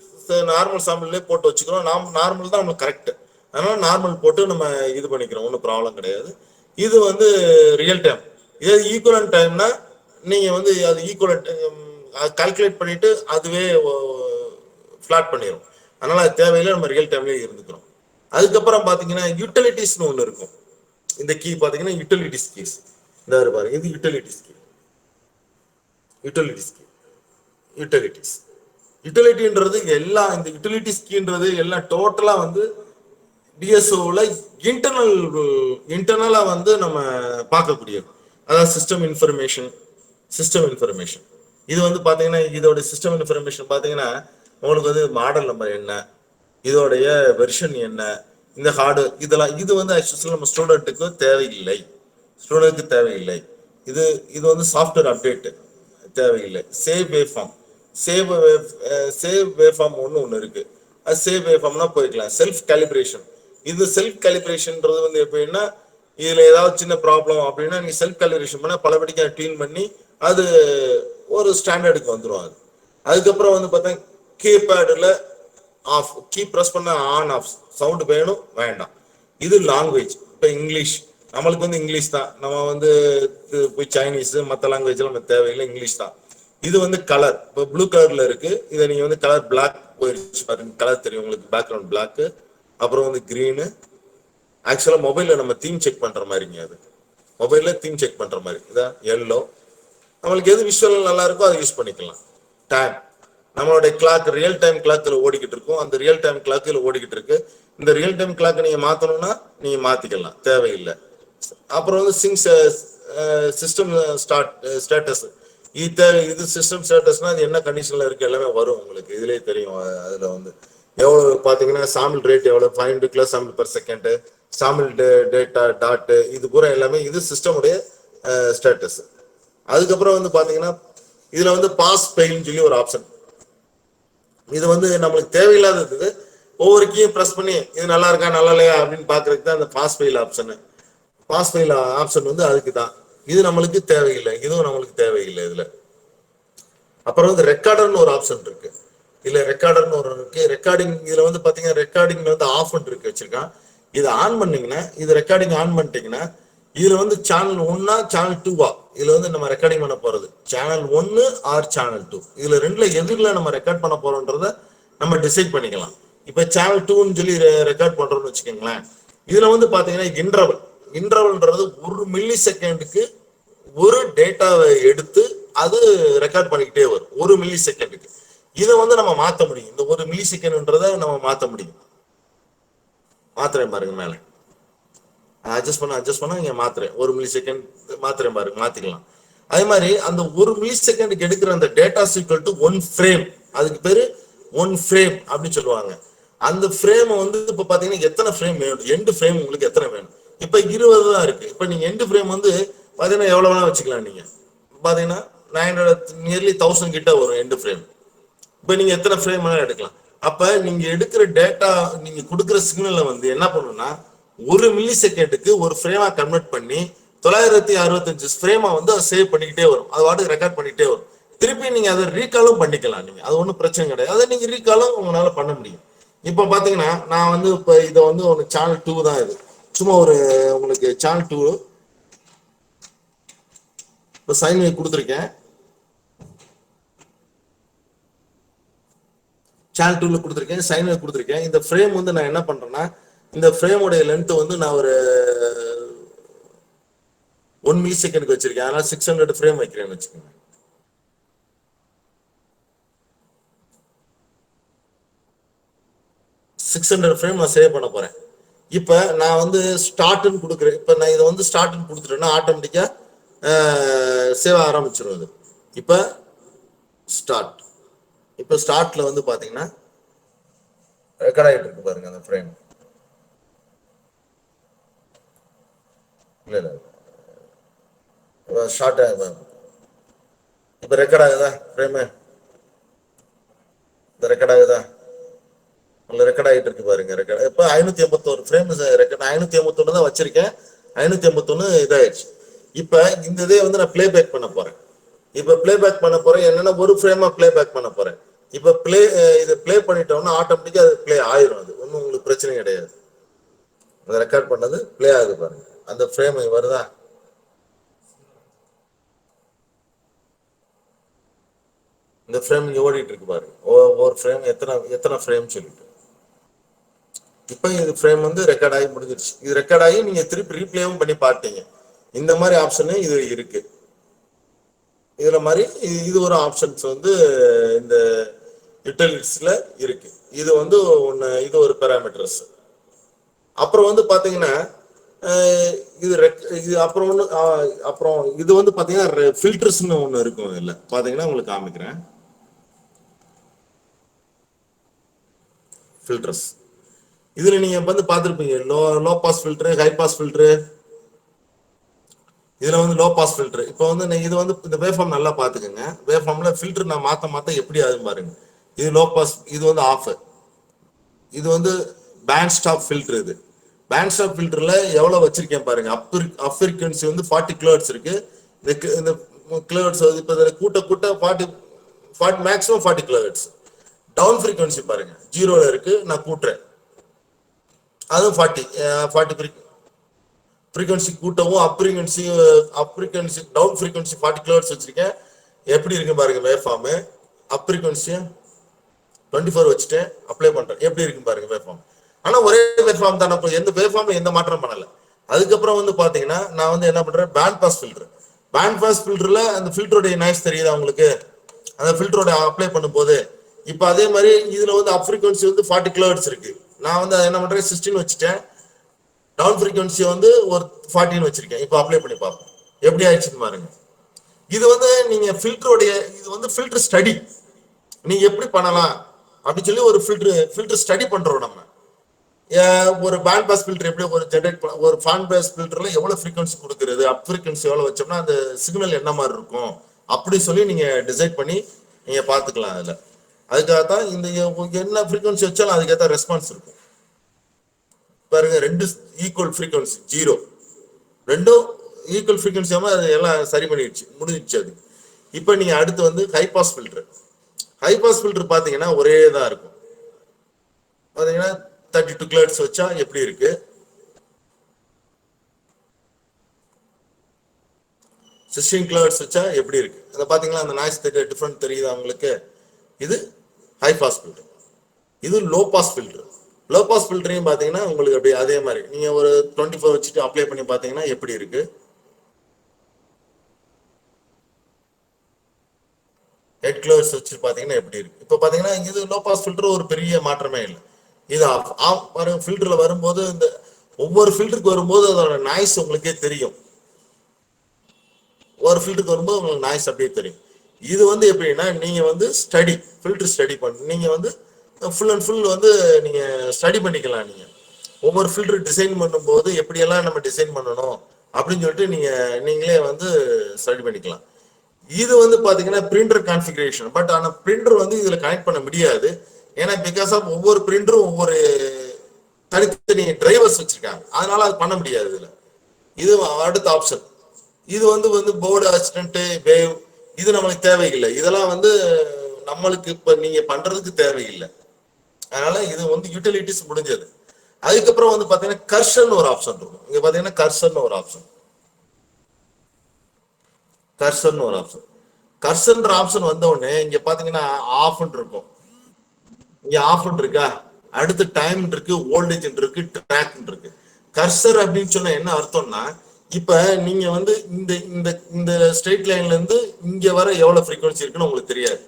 [SPEAKER 3] நார்மல் சாம்பிள்லேயே போட்டு வச்சுக்கிறோம். நார்மல் தான் நம்மளுக்கு கரெக்ட். அதனால நார்மல் போட்டு நம்ம இது பண்ணிக்கிறோம், ஒன்றும் ப்ராப்ளம் கிடையாது. இது வந்து ரியல் டைம். இது ஈக்குவலன்ட் டைம்னா நீங்க வந்து அது ஈக்குவலன்ட் கால்குலேட் பண்ணிட்டு அதுவே ஃபிளாட் பண்ணிடும். அதனால அது தேவையில்லை, நம்ம ரியல் டைம்லேயே இருந்துக்கிறோம். அதுக்கப்புறம் பாத்தீங்கன்னா யூட்டிலிட்டிஸ்னு ஒன்று இருக்கும். இந்த கீ பாத்தீங்கன்னா யூட்டிலிட்டிஸ் கீஸ். இந்த பாருங்க, இது யூட்டிலிட்டிஸ் கீ. யூட்டிலிட்டின்றது எல்லாம், இந்த யூட்டிலிட்டிஸ் கீன்றது எல்லாம் டோட்டலா வந்து டிஎஸ்ஓல இன்டர்னலா வந்து நம்ம பார்க்கக்கூடியது. அதாவது சிஸ்டம் இன்ஃபர்மேஷன். இது வந்து பாத்தீங்கன்னா இதோட சிஸ்டம் இன்ஃபர்மேஷன் பாத்தீங்கன்னா உங்களுக்கு வந்து மாடல் நம்பர் என்ன, இதோடைய வெர்ஷன் என்ன, இந்த ஹார்டு இதெல்லாம். இது வந்து ஆக்சுவலி நம்ம ஸ்டூடெண்ட்டுக்கு தேவையில்லை. இது வந்து சாஃப்ட்வேர் அப்டேட் தேவையில்லை. சேவ் வேவ்ஃபார்ம் ஒன்று இருக்கு. அது சேவ் வேவ்ஃபார்ம்னா போய்க்கலாம். Self calibration. இது செல்ஃப் கேலிப்ரேஷன்ன்றது வந்து எப்படின்னா, இதுல ஏதாவது சின்ன ப்ராப்ளம் அப்படின்னா நீங்க செல்ஃப் கேலிப்ரேஷன் பண்ண பலபடிக்க க்ளீன் பண்ணி அது ஒரு ஸ்டாண்டர்டுக்கு வந்துடும். அதுக்கப்புறம் வந்து பார்த்தா கீபேடில் ஆஃப் கீ ப்ரெஸ் பண்ண ஆன் ஆஃப் சவுண்ட் வேணும் வேண்டாம். இது லாங்குவேஜ். இப்போ இங்கிலீஷ், நம்மளுக்கு வந்து இங்கிலீஷ் தான். நம்ம வந்து போய் சைனீஸ் மற்ற லாங்குவேஜ்லாம் நமக்கு தேவையில்லை, இங்கிலீஷ் தான். இது வந்து கலர். இப்போ ப்ளூ கலர்ல இருக்கு, இதை நீங்க வந்து கலர் பிளாக் போயிடுச்சு பாருங்க, கலர் தெரியும் உங்களுக்கு, பேக்ரவுண்ட் பிளாக். அப்புறம் வந்து கிரீனு. ஆக்சுவலா மொபைல்ல நம்ம தீம் செக் பண்ற மாதிரிங்க, அது மொபைல்ல தீம் செக் பண்ற மாதிரி. இதான் எல்லோ. நம்மளுக்கு எது விஷுவல் நல்லா இருக்கோ அதை யூஸ் பண்ணிக்கலாம். டைம், நம்மளுடைய கிளாக் ரியல் டைம் கிளாக்ல ஓடிக்கிட்டு இருக்கும். அந்த ரியல் டைம் கிளாக்ல ஓடிக்கிட்டு இருக்கு. இந்த ரியல் டைம் கிளாக் நீங்க மாத்தணும்னா நீங்க மாத்திக்கலாம், தேவையில்லை. அப்புறம் வந்து சிஸ்டம் ஸ்டேட்டஸ். இது சிஸ்டம் ஸ்டேட்டஸ்னா அது என்ன கண்டிஷன்ல இருக்கு எல்லாமே வரும் உங்களுக்கு, இதுலயே தெரியும். அதுல வந்து எவ்வளவு பாத்தீங்கன்னா சாம்பிள் ரேட் எவ்வளவு, 500 kilo sample per second, sample data dot, இது பூரா எல்லாமே இது சிஸ்டமுடைய ஸ்டேட்டஸ். அதுக்கப்புறம் வந்து பாத்தீங்கன்னா இதுல வந்து பாஸ் ஃபெயில்னு சொல்லி ஒரு ஆப்ஷன். இது வந்து நம்மளுக்கு தேவையில்லாதது. ஒவ்வொரு கீயும் ப்ரெஸ் பண்ணி இது நல்லா இருக்கா நல்லா இல்லையா அப்படின்னு பாக்குறதுக்கு தான் அந்த பாஸ் ஃபெயில் ஆப்ஷன் வந்து அதுக்கு தான். இது நம்மளுக்கு தேவையில்லை, இதுவும் நம்மளுக்கு தேவையில்லை இதுல. அப்புறம் வந்து ரெக்கார்டர்னு ஒரு ஆப்ஷன் இருக்கு. இதுல ரெக்கார்டர்னு ஒரு இருக்கு. ரெக்கார்டிங் இதுல வந்து பாத்தீங்கன்னா ரெக்கார்டிங்ல வந்து ஆஃப் இருக்கு வச்சிருக்கான். இது ஆன் பண்ணீங்கன்னா, இது ரெக்கார்டிங் ஆன் பண்ணிட்டீங்கன்னா இதுல வந்து சேனல் 1 சேனல் 2 இதுல வந்து நம்ம ரெக்கார்டிங் பண்ண போறது சேனல் 1 ஆர் சேனல் 2. இதுல ரெண்டுல எதுல நம்ம ரெக்கார்ட் பண்ண போறோம்ன்றத நம்ம டிசைட் பண்ணிக்கலாம். இப்ப சேனல் 2ன்னு சொல்லி ரெக்கார்ட் பண்றோம்னு வச்சுக்கோங்களேன். இதுல வந்து பாத்தீங்கன்னா இன்டர்வல்ன்றது 1 மில்லி செகண்டுக்கு ஒரு டேட்டாவை எடுத்து அது ரெக்கார்ட் பண்ணிக்கிட்டே வரும் 1 மில்லி செகண்டுக்கு. இதை வந்து நம்ம மாத்த முடியும். இந்த 1 மில்லி செகண்ட்ன்றதை நம்ம மாத்த முடியும். மாத்திரேன் பாருங்க, மேல அட்ஜஸ்ட் பண்ண இங்க மாத்திரேன் 1 மில்லி செகண்ட் மாத்திரேன் பாருங்க, மாத்திக்கலாம். அதே மாதிரி அந்த 1 மில்லி செகண்டுக்கு எடுக்கிற அந்த டேட்டா ஈக்குவல் டு 1 ஃப்ரேம். அதுக்கு பேரு 1 ஃப்ரேம் அப்படின்னு சொல்லுவாங்க. அந்த ஃப்ரேம் வந்து இப்ப பாத்தீங்கன்னா எத்தனை ஃப்ரேம் வேணும், எண்டு ஃப்ரேம் உங்களுக்கு எத்தனை வேணும். இப்ப 20 தான் இருக்கு. இப்ப நீங்க எண்டு ஃப்ரேம் வந்து பாத்தீங்கன்னா எவ்வளவு வேணா வச்சுக்கலாம். நீங்க பாத்தீங்கன்னா 900 கிட்ட வரும் எண்டு ஃப்ரேம். இப்ப நீங்க எத்தனை ஃப்ரேம் வேணா எடுக்கலாம். அப்ப நீங்க எடுக்கிற டேட்டா, நீங்க கொடுக்குற சிக்னலை வந்து என்ன பண்ணுன்னா 1 மில்லி செகண்டுக்கு ஒரு ஃப்ரேமா கன்வெர்ட் பண்ணி 965 ஃப்ரேமா வந்து அதை சேவ் பண்ணிக்கிட்டே வரும். அது வாட்டுக்கு ரெக்கார்ட் பண்ணிக்கிட்டே வரும். திருப்பி நீங்க அதை ரீகாலும் பண்ணிக்கலாம். நீங்க அது ஒன்றும் பிரச்சனை கிடையாது. அதை நீங்க ரீகாலும் உங்களால பண்ண முடியும். இப்ப பாத்தீங்கன்னா நான் வந்து இப்ப இதை வந்து ஒரு சேனல் 2 தான். இது சும்மா ஒரு உங்களுக்கு சேனல் 2 இப்போ சைன் வேவ் கொடுத்துருக்கேன். சேனல் 2ல கொடுத்துருக்கேன், சைன் வேவ் கொடுத்துருக்கேன். இந்த ஃப்ரேம் வந்து நான் என்ன பண்றேன்னா, இந்த ஃப்ரேமோட லென்த் வந்து நான் ஒரு 1 மில்லி செகண்டுக்கு வச்சிருக்கேன். அதனால 600 ஃப்ரேம் வைக்கிறேன்னு வச்சுக்கோங்க. 600 ஃப்ரேம் நான் சேவ் பண்ண போறேன். இப்போ நான் வந்து ஸ்டார்ட்னு கொடுக்குறேன். இப்போ நான் இதை வந்து ஸ்டார்ட்னு கொடுத்துட்டேன்னா ஆட்டோமேட்டிக்கா சேவ் ஆரம்பிச்சிடும் அது. இப்போ ஸ்டார்ட். இப்போ ஸ்டார்ட்ல வந்து பாத்தீங்கன்னா ரெக்கார்ட் ஆகிட்டு இருக்கு பாருங்க அந்த ஃப்ரேம். இல்ல ஷார்ட் இப்போ ரெக்கார்ட் ஆகுதா ஃப்ரேமு? இந்த ரெக்கார்ட் ஆகுதா? ரெக்கார்ட் ஆகிட்டு இருக்கு பாருங்க. ரெக்கார்ட் இப்போ 581 ஃப்ரேம் ரெக்கார்ட். 581 தான் வச்சிருக்கேன். 581 இதாயிடுச்சு. இப்போ இந்த இதே வந்து நான் பிளே பேக் பண்ண போறேன். இப்போ பிளே பேக் பண்ண போறேன். என்னன்னா ஒரு ஃப்ரேமா பிளே பேக் பண்ண போறேன். இப்போ இதை பிளே பண்ணிட்டோம்னா ஆட்டோமேட்டிக்கா அது பிளே ஆயிரும். அது ஒன்றும் உங்களுக்கு பிரச்சனை கிடையாது. அந்த ரெக்கார்ட் பண்ணது பிளே ஆகுது பாருங்க. அந்த ஃப்ரேம் வருதா? இந்த ஃப்ரேம் இங்க ஓடிட்டு இருக்கு பாருங்க. ஒவ்வொரு ஃப்ரேம் எத்தனை ஃப்ரேம் சொல்லிட்டு. இப்போ இது ஃப்ரேம் வந்து ரெக்கார்ட் ஆகி முடிஞ்சிருச்சு. இது ரெக்கார்ட் ஆகி நீங்க திருப்பி ரீப்ளேவும் பண்ணி பார்த்தீங்க. இந்த மாதிரி ஆப்ஷனு இது இருக்கு. இதுல மாதிரி இது ஒரு ஆப்ஷன்ஸ் வந்து இந்த யூட்டிலிட்டிஸ்ல இருக்கு. இது வந்து இது ஒரு பேராமீட்டர்ஸ். அப்புறம் வந்து பாத்தீங்கன்னா இது அப்புறம் இது வந்து பாத்தீங்கன்னா ஃபில்டர்ஸ்னு ஒண்ணு இருக்கும். இல்ல பாத்தீங்கன்னா உங்களுக்கு காமிக்கிறேன். ஃபில்டர்ஸ் இதுல நீங்க வந்து பாத்திருப்பீங்க. Low pass filter, high pass filter. இதுல வந்து லோ பாஸ் ஃபில்டர். இப்போ வந்து இது வந்து இந்த வேவ்ஃபார்ம் நல்லா பாத்துக்கோங்க. வேவ்ஃபார்ம்ல ஃபில்டர் நான் மாத்த எப்படி ஆகுது பாருங்க. இது லோ பாஸ், இது வந்து ஆஃப். இது வந்து பேண்ட் ஸ்டாப் ஃபில்டர். இது பேண்ட் ஸ்டாப் ஃபில்டர்ல எவ்வளவு வச்சிருக்கேன் பாருங்க. அப் ஃப்ரீக்வன்சி வந்து 40 கிலோஹெர்ட்ஸ் இருக்கு. இந்த கிலோஹெர்ட்ஸ் இப்போ கூட்ட 40 மேக்ஸிமம் 40 கிலோஹெர்ட்ஸ். டவுன் ஃப்ரீக்வன்சி பாருங்க 0ல இருக்கு. நான் கூட்டுறேன், அதுவும் 40 ஃப்ரீக்வன்சி கூட்டவும் அப் ஃப்ரீக்வன்சி டவுன் ஃப்ரீக்வன்சி 40 கிலோஹெர்ட்ஸ் வச்சிருக்கேன். எப்படி இருக்கு பாருங்க வேவ்ஃபார்ம். அப் ஃப்ரீக்வன்சி 24 வச்சுட்டேன், அப்ளை பண்றேன். எப்படி இருக்கு பாருங்க வேவ்ஃபார்ம். ஆனா ஒரே வேவ்ஃபார்ம் தான். எந்த வேவ்ஃபார்ம் எந்த மாற்றம் பண்ணல. அதுக்கப்புறம் வந்து பாத்தீங்கன்னா நான் வந்து என்ன பண்றேன், band pass filter. Band pass ஃபில்டர்ல அந்த ஃபில்டரோட நாய்ஸ் தெரியுதா உங்களுக்கு? அந்த ஃபில்டரோட அப்ளை பண்ணும்போது இப்போ அதே மாதிரி இதுல வந்து அப் ஃப்ரீக்வன்சி வந்து 40 கிலோஹெர்ட்ஸ் இருக்கு. நான் வந்து என்ன பண்றேன், 16 வச்சுட்டேன். டவுன் ஃப்ரீக்வன்சி வந்து ஒரு 14 வச்சிருக்கேன். இப்போ அப்ளை பண்ணி பார்ப்போம் எப்படி ஆயிடுச்சுன்னு பாருங்க. இது வந்து நீங்க ஃபில்டரோடைய இது வந்து ஃபில்டர் ஸ்டடி நீங்க எப்படி பண்ணலாம் அப்படின்னு சொல்லி ஒரு ஃபில்டர் ஸ்டடி பண்றோம் நம்ம. ஒரு பேண்ட் பாஸ் ஃபில்டர் எப்படி ஒரு பேண்ட் பாஸ் ஃபில்டர்ல எவ்வளவு ஃப்ரீக்வன்சி கொடுக்குறது, அப் ஃப்ரீக்வன்சி எவ்வளவு வச்சோம்னா அந்த சிக்னல் என்ன மாதிரி இருக்கும் அப்படி சொல்லி நீங்க டிசைட் பண்ணி நீங்க பாத்துக்கலாம். அதுல அதுக்காகத்தான் இந்த என்ன ஃப்ரீக்வன்சி வச்சாலும் அதுக்கேற்ற ரெஸ்பான்ஸ் இருக்கும் பாருங்க. 2 ஈக்குவல் ஃப்ரீக்வன்சி 0, ரெண்டும் ஈக்குவல் ஃப்ரீக்வன்சி அது எல்லாம் சரி பண்ணிடுச்சு, முடிஞ்சிச்சு அது. இப்போ நீங்க அடுத்து வந்து high pass filter. High pass filter பாத்தீங்கன்னா ஒரே தான் இருக்கும். பாத்தீங்கன்னா 32 கிலோஹெர்ட்ஸ் வச்சா எப்படி இருக்கு, 16 கிலோஹெர்ட்ஸ் வச்சா எப்படி இருக்கு. அதை பாத்தீங்களா அந்த நாய்ஸ் டிஃபரெண்ட் தெரியுதா உங்களுக்கு? இது ஹை பாஸ் ஃபில்டர். இது low pass filter. Low pass ஃபில்டரையும் பாத்தீங்கன்னா உங்களுக்கு அப்படி அதே மாதிரி நீங்க ஒரு 24 வச்சுட்டு அப்ளை பண்ணி பாத்தீங்கன்னா எப்படி இருக்கு. 8 கிலோஹெர்ட்ஸ் வச்சு பாத்தீங்கன்னா எப்படி இருக்கு. இப்போ பாத்தீங்கன்னா இது லோ பாஸ் ஃபில்டர் ஒரு பெரிய மாற்றமே இல்லை. இது ஃபில்டர்ல வரும்போது இந்த ஒவ்வொரு ஃபில்டருக்கு வரும்போது அதோட நாய்ஸ் உங்களுக்கே தெரியும். ஒரு ஃபில்டருக்கு வரும்போது உங்களுக்கு நாய்ஸ் அப்படியே தெரியும். இது வந்து எப்படின்னா நீங்க வந்து ஃபில்டர் ஸ்டடி பண்ணி நீங்க வந்து ஃபுல் அண்ட் ஃபுல் வந்து நீங்க ஸ்டடி பண்ணிக்கலாம். நீங்க ஒவ்வொரு ஃபில்டர் டிசைன் பண்ணும்போது எப்படியெல்லாம் நம்ம டிசைன் பண்ணணும் அப்படின்னு சொல்லிட்டு நீங்களே வந்து ஸ்டடி பண்ணிக்கலாம். இது வந்து பாத்தீங்கன்னா பிரிண்டர் கான்ஃபிகரேஷன். பட் ஆனா பிரிண்டர் வந்து இதுல கனெக்ட் பண்ண முடியாது. ஏன்னா பிகாஸ் ஆஃப் ஒவ்வொரு பிரிண்டரும் ஒவ்வொரு தனித்தனி டிரைவர்ஸ் வச்சிருக்காங்க, அதனால அது பண்ண முடியாது இதுல. இது அடுத்த ஆப்ஷன். இது வந்து போர்டு அசிஸ்டன்ட் வேவ் இது நம்மளுக்கு தேவையில்லை. இதெல்லாம் வந்து நம்மளுக்கு இப்ப நீங்க பண்றதுக்கு தேவையில்லை. அதனால இது வந்து யூட்டிலிட்டிஸ் முடிஞ்சது. அதுக்கப்புறம் வந்து பாத்தீங்கன்னா கர்சன் ஒரு ஆப்ஷன் இருக்கும். இங்க பாத்தீங்கன்னா கர்சன் ஒரு ஆப்ஷன். கர்சன்ற ஆப்ஷன் வந்த உடனே இங்க பாத்தீங்கன்னா ஆஃப் இருக்கும். இங்க ஆஃப் இருக்கா, அடுத்து டைம் இருக்கு, வோல்டேஜ் இருக்கு, ட்ராக் இருக்கு. கர்சர் அப்படின்னு சொன்னா என்ன அர்த்தம்னா இப்ப நீங்க வந்து இந்த ஸ்ட்ரெயிட் லைன்ல இருந்து இங்க வர எவ்வளவு ஃப்ரீக்வன்சி இருக்குன்னு உங்களுக்கு தெரியாது.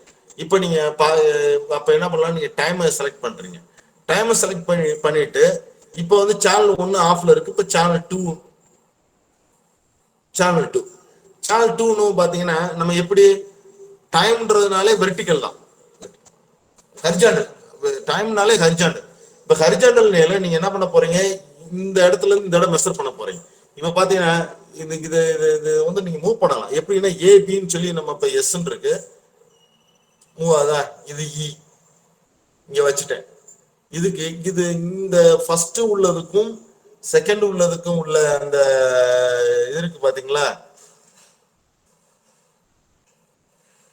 [SPEAKER 3] இப்ப நீங்க அப்ப என்ன பண்ணலாம், நீங்க டைமை செலக்ட் பண்றீங்க. டைமை செலக்ட் பண்ணிட்டு இப்போ வந்து சேனல் 1 ஆஃப்ல இருக்கு. இப்போ சேனல் 2 சேனல் 2 பாத்தீங்கன்னா நம்ம எப்படி டைம்ன்றதுனாலே வெர்டிக்கல் தான், ஹரிஜாண்டல் டைம்னாலே ஹரிஜாண்டல். இப்ப ஹரிஜாண்டல் நிலையில நீங்க என்ன பண்ண போறீங்க, இந்த இடத்துல இருந்து இந்த இடம் மெஷர் பண்ண போறீங்க. இப்ப பாத்தீங்கன்னா இது வந்து நீங்க மூவ் பண்ணலாம் எப்படின்னா ஏபின்னு சொல்லி நம்ம இப்ப எஸ் இருக்கு மூவ் அதான் இது இ இங்க வச்சுட்டேன். இதுக்கு இது இந்த ஃபர்ஸ்ட் உள்ளதுக்கும் செகண்ட் உள்ளதுக்கும் உள்ள அந்த இது இருக்கு பாத்தீங்களா,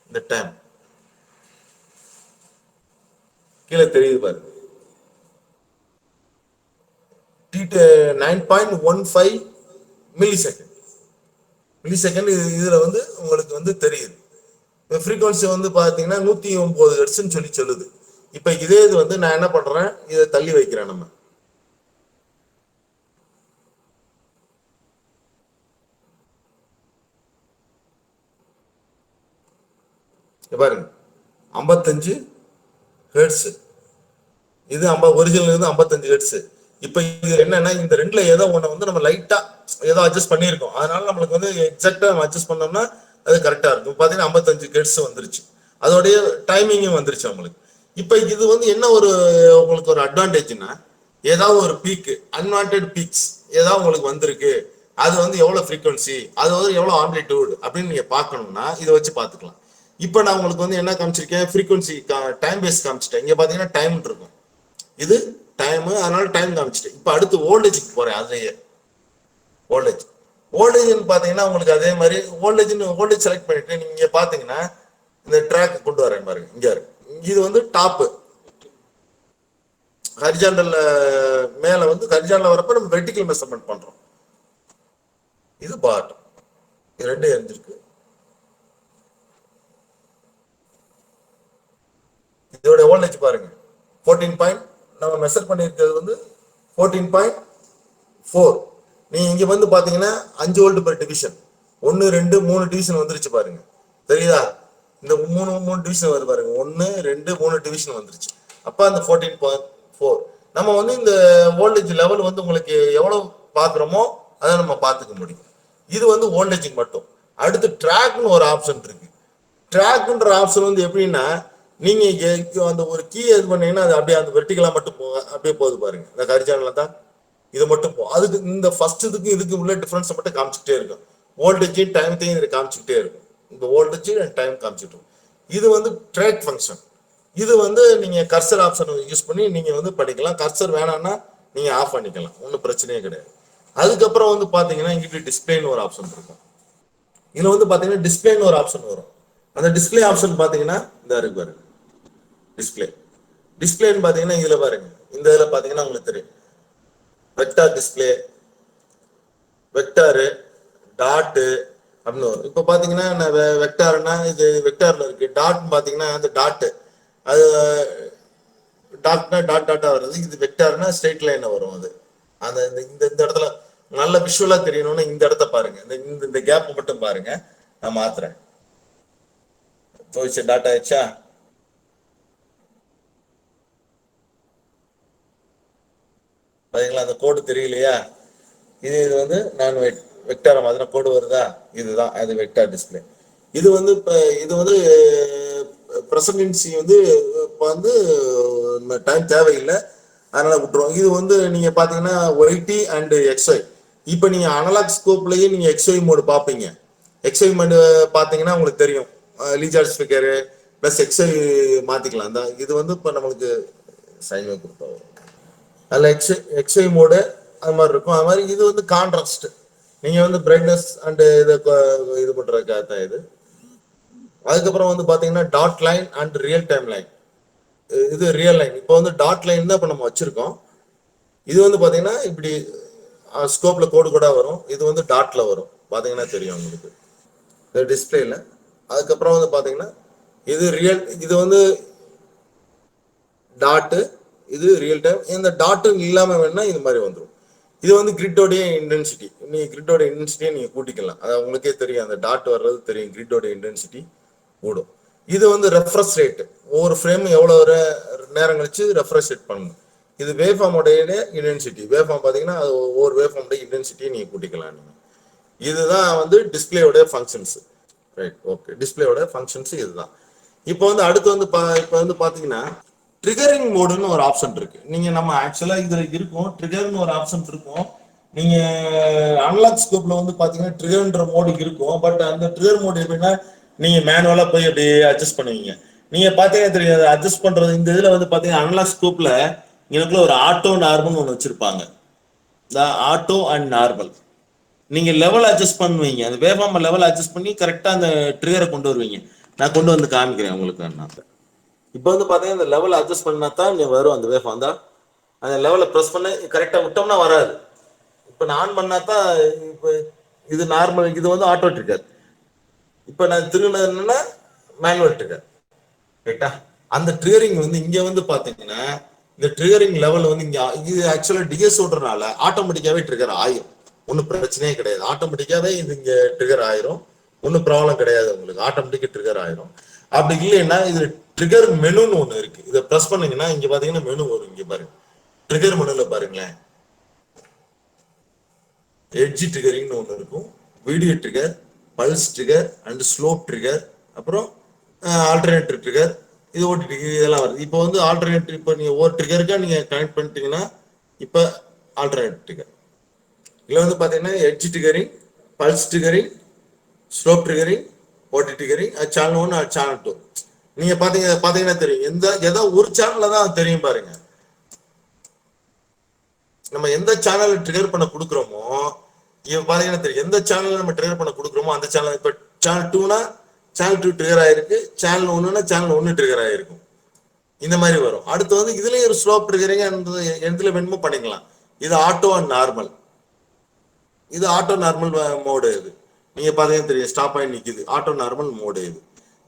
[SPEAKER 3] இந்த டைம் கீழே தெரியுது பாருங்க, 9.15 மில்லி செகண்ட் இதுல வந்து உங்களுக்கு வந்து தெரியுது. ஃப்ரீக்வன்சி வந்து பாத்தீங்கன்னா 109 ஹெர்ட்ஸ்ன்னு சொல்லி சொல்லுது. இப்ப இதே இது வந்து நான் என்ன பண்றேன், இதை தள்ளி வைக்கிறேன். நம்ம பாருங்க 55 ஹெர்ட்ஸ், இது ஒரிஜினல் இருந்து 55 ஹெர்ட்ஸ். இப்ப இது என்னன்னா இந்த ரெண்டுல ஏதோ ஒண்ணு வந்து நம்ம லைட்டா ஏதோ அட்ஜஸ்ட் பண்ணியிருக்கோம். அதனால நம்மளுக்கு வந்து எக்ஸாக்டா நம்ம அட்ஜஸ்ட் பண்ணோம்னா அது கரெக்டா இருக்கும். பாத்தீங்கன்னா 55 ஹெர்ட்ஸ் வந்துருச்சு, அதோடைய டைமிங்கும் வந்துருச்சு நம்மளுக்கு. இப்ப இது வந்து என்ன ஒரு உங்களுக்கு ஒரு அட்வான்டேஜ்னா, ஏதாவது ஒரு பீக் அன்வான்டட் பீக்ஸ் ஏதாவது உங்களுக்கு வந்திருக்கு, அது வந்து எவ்வளவு ஃப்ரீக்வன்சி, அது வந்து எவ்வளவு ஆம்ப்ளிடியூட் அப்படின்னு நீங்க பார்க்கணும்னா இதை வச்சு பார்த்துக்கலாம். இப்ப நான் உங்களுக்கு வந்து என்ன காமிச்சிருக்கேன், ஃப்ரீக்வன்சி டைம் பேஸ் காமிச்சிட்டேன். இங்க பாத்தீங்கன்னா டைம் இருக்கும், இது டைம், அதனால டைம் காமிச்சிட்டேன். இப்ப அடுத்து வோல்டேஜுக்கு போறேன். அதுலயே வோல்டேஜ்னு பாத்தீங்கன்னா உங்களுக்கு அதே மாதிரி வோல்டேஜ் செலக்ட் பண்ணிட்டு நீங்க பாத்தீங்கன்னா இந்த ட்ராக் கொண்டு வரேன் பாருங்க, இங்க இருக்கு. இது வந்து டாப் ஹரிஜாண்டல் மேல வந்து ஹரிஜாண்டல் வரப்ப நம்ம வெர்டிகல் மெஷர்மெண்ட் பண்றோம். இது பாட்டம், இது ரெண்டு எரிஞ்சிருக்கு. இதோட வோல்டேஜ் பாருங்க 14. நம்ம மெஷர் பண்ணிருக்கிறது வந்து 14.4. நீங்க இங்க வந்து பாத்தீங்கன்னா 5 வோல்ட் பெர் டிவிஷன், 1 2 3 டிவிஷன் வந்துருச்சு பாருங்க, தெரியுதா? இந்த 3 டிவிஷன் வருது பாருங்க, 1 2 3 டிவிஷன் வந்துருச்சு. அப்ப அந்த 14.4 நம்ம வந்து இந்த வோல்டேஜ் லெவல் வந்து உங்களுக்கு எவ்வளவு பாக்குறோமோ அதை நம்ம பார்த்துக்க முடியும். இது வந்து வோல்டேஜுக்கு மட்டும். அடுத்து ட்ராக்னு ஒரு ஆப்ஷன் இருக்கு. ட்ராக்ன்ற ஆப்ஷன் வந்து எப்படின்னா, நீங்க அந்த ஒரு கீ இது பண்ணீங்கன்னா அது அப்படியே அந்த வெர்டிகலா மட்டும் அப்படியே போகுது பாருங்க, இந்த ஹரிஜாண்டல்ல தான் இது மட்டும் போகும். அதுக்கு இந்த ஃபர்ஸ்ட் இதுக்கு உள்ள டிஃபரன்ஸ் மட்டும் காமிச்சுட்டே இருக்கும். வோல்டேஜ் டைம் இதை காமிச்சுட்டே இருக்கும். இந்த வோல்டேஜ் அண்ட் டைம் காமிச்சிட்டு இருக்கும். இது வந்து ட்ராக் ஃபங்க்ஷன். இது வந்து நீங்க கர்சர் ஆப்ஷன் யூஸ் பண்ணி நீங்க வந்து பண்ணிக்கலாம். கர்சர் வேணாம்னா நீங்க ஆஃப் பண்ணிக்கலாம், ஒன்றும் பிரச்சனையே கிடையாது. அதுக்கப்புறம் வந்து பாத்தீங்கன்னா இங்கிட்ட டிஸ்பிளேன்னு ஒரு ஆப்ஷன் இருக்கும். இதுல வந்து பாத்தீங்கன்னா டிஸ்பிளேன்னு ஒரு ஆப்ஷன் வரும். அந்த டிஸ்பிளே ஆப்ஷன் பாத்தீங்கன்னா இந்த இருக்கு பாருங்க, டிஸ்பிளேன்னு பாத்தீங்கன்னா இதுல பாருங்க, இந்த இதுல பாத்தீங்கன்னா உங்களுக்கு தெரியும் வெக்டார் டிஸ்பிளே, வெக்டாரு, டாட்டு அப்படின்னு வரும். இப்ப பாத்தீங்கன்னா வெக்டார்னா இது வெக்டார்ல இருக்கு, டாட் பாத்தீங்கன்னா அந்த டாட்டு அது டாட்னா டாட்டா வருது. இது வெக்டார்னா ஸ்ட்ரெயிட் லைன்ல வரும். அது அந்த இந்த இடத்துல நல்ல விஷுவலா தெரியணும்னா இந்த இடத்த பாருங்க, இந்த கேப் மட்டும் பாருங்க. நான் மாத்துறேன், போயிடுச்சு, டாட்டா ஆயிடுச்சா? பாத்தீங்களா அந்த கோடு தெரியலையா? இது வந்து நான் வெக்டார மாதிரி கோடு வருதா, இதுதான் அது வெக்டார் டிஸ்பிளே. இது வந்து இது வந்து பிரசன்டென்சி வந்து இப்போ வந்து டைம் தேவையில்லை, அதனால விட்டுருவோம். இது வந்து நீங்க பாத்தீங்கன்னா ஒய்டி அண்ட் எக்ஸ்ஒய். இப்போ நீங்க அனலாக் ஸ்கோப்லயே நீங்க எக்ஸ்ஒய் மோடு பார்ப்பீங்க. எக்ஸ்ஒய் மோடு பாத்தீங்கன்னா உங்களுக்கு தெரியும், லீஜார்ட் ஸ்பீக்கரு பிளஸ் எக்ஸ்ஒய் மாத்திக்கலாம் தான். இது வந்து இப்போ நம்மளுக்கு சைன்வே கொடுத்தா வரும். அதில் எக்ஸ்ஒய் மோடு அது மாதிரி இருக்கும். அது மாதிரி இது வந்து கான்ட்ராஸ்ட், நீங்க வந்து பிரைட்னஸ் அண்ட் இதை இது பண்றதுக்காக தான் இது. அதுக்கப்புறம் வந்து பாத்தீங்கன்னா dot line and real time line. இது ரியல் லைன். இப்போ வந்து டாட் லைன் தான் இப்போ நம்ம வச்சிருக்கோம். இது வந்து பாத்தீங்கன்னா இப்படி ஸ்கோப்ல கோடு கூட வரும். இது வந்து டாட்ல வரும், பாத்தீங்கன்னா தெரியும் உங்களுக்கு டிஸ்பிளேல. அதுக்கப்புறம் வந்து பாத்தீங்கன்னா இது ரியல், இது வந்து டாட்டு, இது ரியல் டைம். இந்த டாட்டு இல்லாம வேணா இது மாதிரி வந்துடும். இது வந்து கிரிட்டோடைய இன்டென்சிட்டி, நீங்க கிரிட்டோட இன்டென்சிட்டியை நீங்க கூட்டிக்கலாம். அது உங்களுக்கே தெரியும், அந்த டாட் வர்றது தெரியும், கிரிட்டோட இன்டென்சிட்டி கூடும். இது வந்து ரெஃப்ரெஷ் ரேட், ஒவ்வொரு ஃப்ரேம் எவ்வளவு நேரம் கழிச்சு ரெஃப்ரெஷ் ரேட் பண்ணணும். இது வேவ்ஃபார்மோடைய இன்டென்சிட்டி. வேவ்ஃபார்ம் பார்த்தீங்கன்னா அது ஒவ்வொரு வேவ்ஃபார்மோட இன்டென்சிட்டியை நீங்கள் கூட்டிக்கலாம் நீங்கள். இதுதான் வந்து டிஸ்பிளேயோட ஃபங்க்ஷன்ஸ். Right, okay. டிஸ்பிளேயோட ஃபங்க்ஷன்ஸ் இதுதான். இப்போ வந்து அடுத்து வந்து இப்போ வந்து பார்த்தீங்கன்னா ட்ரிகரிங் மோடுன்னு ஒரு ஆப்ஷன் இருக்கு. நீங்க நம்ம ஆக்சுவலா இதுல இருக்கும் ட்ரிகர்னு ஒரு ஆப்ஷன் இருக்கும். நீங்க அனலாக் ஸ்கோப்ல வந்து பாத்தீங்கன்னா ட்ரிகர்ன்ற மோடு இருக்கும். பட் அந்த ட்ரிகர் மோடு எப்படின்னா நீங்க மேனுவலா போய் அப்படியே அட்ஜஸ்ட் பண்ணுவீங்க. நீங்க பாத்தீங்கன்னா தெரியாது அட்ஜஸ்ட் பண்றது. இந்த இதுல வந்து பாத்தீங்கன்னா அனலாக் ஸ்கோப்ல எனக்குள்ள ஒரு ஆட்டோ நார்மல் ஒன்று வச்சிருப்பாங்க. ஆட்டோ அண்ட் நார்மல் நீங்க லெவல் அட்ஜஸ்ட் பண்ணுவீங்க. அந்த வேவ்ஃபார்ம் லெவல் அட்ஜஸ்ட் பண்ணி கரெக்டா அந்த ட்ரிகரை கொண்டு வருவீங்க. நான் கொண்டு வந்து காமிக்கிறேன் உங்களுக்கு. இப்போ வந்து பாத்தீங்கன்னா இந்த லெவல் அட்ஜஸ்ட் பண்ணா தான் வரும் அந்த வேவ்ஃபார்ம் தான். அந்த லெவலை ப்ரெஸ் பண்ண கரெக்டா விட்டோம்னா வராது. இப்போ நான் ஆன் பண்ணா தான் இப்போ இது நார்மல், இது வந்து ஆட்டோ ட்ரிகர். இப்போ நான் திரும்பினது என்னன்னா மேனுவல் ட்ரிகர். ரைட்டா? அந்த ட்ரிகரிங் வந்து இங்க வந்து பாத்தீங்கன்னா இந்த ட்ரிகரிங் லெவல் வந்து இங்க இது ஆக்சுவலா டிஎஸ் ஓடுறதுனால ஆட்டோமேட்டிக்காவே ட்ரிகர் ஆயிரும். ஒன்றும் பிரச்சனையே கிடையாது. ஆட்டோமேட்டிக்காவே இது இங்க ட்ரிகர் ஆயிரும். ஒன்றும் ப்ராப்ளம் கிடையாது உங்களுக்கு. ஆட்டோமேட்டிக்கா ட்ரிகர் ஆயிரும். அப்படி இல்லைன்னா இது ட்ரிகர் மெனுன்னு ஒன்று இருக்கு. இதை ப்ரெஸ் பண்ணீங்கன்னா இங்க பாத்தீங்கன்னா மெனு வரும். இங்க பாருங்க ட்ரிகர் மெனுல பாருங்களேன். எட்ஜ் ட்ரிகரிங்னு ஒன்று இருக்கும். Video trigger, pulse trigger and slope trigger, அப்புறம் ஆல்டர்னேட்டிவ் ட்ரிகர், இது ஓடிடி இதெல்லாம் வருது. இப்போ வந்து ஆல்டர்னேட்டிவ் இப்போ நீங்கள் ஒரு ட்ரிகருக்கா நீங்கள் கனெக்ட் பண்ணிட்டீங்கன்னா இப்போ ஆல்டர்னேட்டிவ் ட்ரிகர். இதில் வந்து பார்த்தீங்கன்னா edge triggering, pulse triggering, slope triggering, ஓடி ட்ரிகரிங், சேனல் 1 சேனல் 2 நீங்கள் பார்த்தீங்கன்னா தெரியும். ஏதோ ஒரு சேனலில் தான் தெரியும் பாருங்க. நம்ம எந்த சேனல் ட்ரிகர் பண்ண கொடுக்குறோமோ இப்போ பார்த்தீங்கன்னா தெரியும். எந்த சேனல் நம்ம ட்ரிகர் பண்ண கொடுக்குறோமோ அந்த சேனல். இப்போ சேனல் 2னா சேனல் 2 ட்ரிகர் ஆயிருக்கு, சேனல் 1னா சேனல் 1 ட்ரிகர் ஆயிருக்கும். இந்த மாதிரி வரும். அடுத்து வந்து இதுலயும் ஒரு ஸ்லோப் ட்ரிகரிங் எதுல வேணுமோ பண்ணிக்கலாம். இது ஆட்டோ அண்ட் நார்மல். இது ஆட்டோ நார்மல் மோடு. இது நீங்க பாத்தீங்கன்னா தெரியும் ஸ்டாப் ஆகி நிக்குது. ஆட்டோ நார்மல் மோடு இது.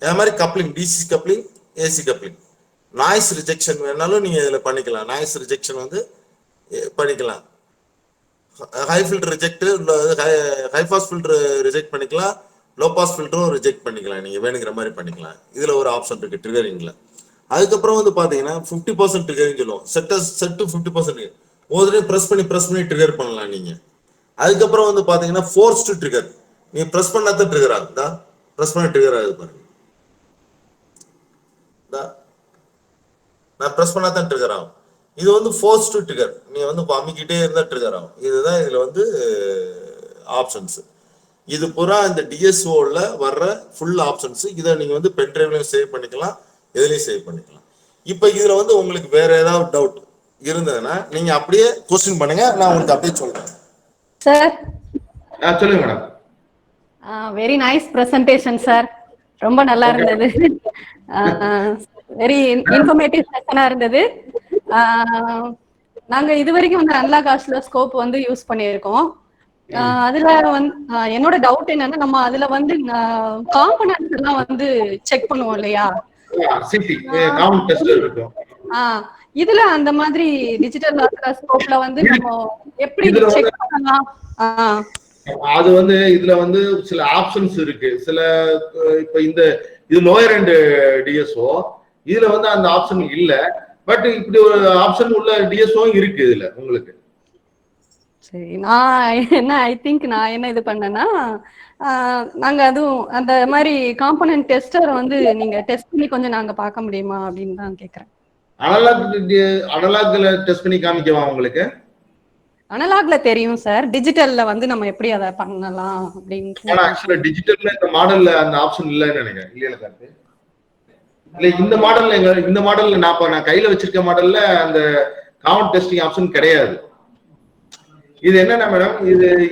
[SPEAKER 3] அதே மாதிரி coupling, DC coupling, AC coupling, noise rejection வேணாலும் நீங்க இதுல பண்ணிக்கலாம். நாய்ஸ் ரிஜெக்ஷன் வந்து பண்ணிக்கலாம். High filter reject, high pass filter reject பண்ணிக்கலாம். லோ பாஸ் ஃபில்டரும் ரிஜெக்ட் பண்ணிக்கலாம். நீங்க வேணுங்கிற மாதிரி பண்ணிக்கலாம். இதுல ஒரு ஆப்ஷன் இருக்கு ட்ரிகரிங்ல. அதுக்கப்புறம் வந்து பாத்தீங்கன்னா 50% ட்ரிகரிங் சொல்லுவோம். Set to 50%. ஒவ்வொரு பிரஸ் பண்ணி ட்ரிகர் பண்ணலாம் நீங்க. அதுக்கப்புறம் வந்து பாத்தீங்கன்னா ஃபோர்ஸ் டு ட்ரிகர். நீங்க பிரஸ் பண்ணாதான் ட்ரிகர் ஆகுதா? பிரஸ் பண்ண ட்ரிகர் ஆகுது பாருங்க. நான் பிரஸ் பண்ணாதான் ட்ரிகர் ஆகும். இது வந்து ஃபோர்ஸ் டு ட்ரிகர். நீங்க வந்து அமுக்கிட்டே இருந்தா ட்ரிகர் ஆகும். இதுதான் இதுல வந்து ஆப்ஷன்ஸ். இது பூரா இந்த டிஎஸ்ஓல வர்ற ஃபுல் ஆப்ஷன்ஸ். இதை நீங்க வந்து பென் டிரைவ்லயும் சேவ் பண்ணிக்கலாம், எதுலையும் சேவ் பண்ணிக்கலாம். இப்போ இதுல வந்து உங்களுக்கு வேற ஏதாவது டவுட் இருந்ததுன்னா நீங்க அப்படியே கொஸ்டின் பண்ணுங்க, நான் உங்களுக்கு அப்படியே சொல்றேன்.
[SPEAKER 4] சார்
[SPEAKER 2] சொல்லுங்க madam.
[SPEAKER 4] Very nice presentation sir. ரொம்ப நல்லா இருந்தது. வெரி இன்ஃபர்மேட்டிவ் செஷனா இருந்தது. நாங்க இதுவரைக்கும் வந்து அனலாக் ஆசிலோஸ்கோப் வந்து யூஸ் பண்ணியிருக்கோம். அதுல வந்து என்னோட டவுட் என்னன்னா, நம்ம அதுல வந்து காம்பனன்ட்ஸ் எல்லாம் வந்து செக் பண்ணுவோம் இல்லையா? இதுல அந்த மாதிரி டிஜிட்டல் ஆசிலோஸ்கோப்ல வந்து நம்ம எப்படி செக் பண்ணலாம்?
[SPEAKER 2] அது வந்து இதுல வந்து சில ஆப்ஷன்ஸ் இருக்கு. சில இப்ப இது லோயர் எண்ட் டிஎஸ்ஓ, இதுல வந்து அந்த ஆப்ஷன் இல்ல. பட் இப்படி ஒரு ஆப்ஷன் உள்ள டிஎஸ்ஓ இருக்கு இதுல உங்களுக்கு.
[SPEAKER 4] சரி, நான் என்ன இது பண்ணேன்னா, நாங்க அதுவும் அந்த மாதிரி காம்பனன்ட் டெஸ்டர் வந்து நீங்க டெஸ்ட் பண்ணி கொஞ்சம் நாங்க பார்க்க முடியுமா அப்படின்னு தான் கேக்குறேன்.
[SPEAKER 2] அனலாக்ல டெஸ்ட் பண்ணி காமிக்கவா உங்களுக்கு?
[SPEAKER 4] அனலாக்ல தெரியும் சார். டிஜிட்டல்ல வந்து நம்ம எப்படி அதை பண்ணலாம் அப்படின்னு.
[SPEAKER 2] ஆனா ஆக்சுவலா டிஜிட்டல்ல இந்த மாடல்ல அந்த ஆப்ஷன் இல்லன்னு நினைக்கிறேன். இல்லையா கார்த்தி? இல்ல இந்த மாடல்ல நான் கையில வச்சிருக்க மாடல்ல அந்த காம்பனன்ட் டெஸ்டிங் ஆப்ஷன் கிடையாது. இது என்னன்னா மேடம்,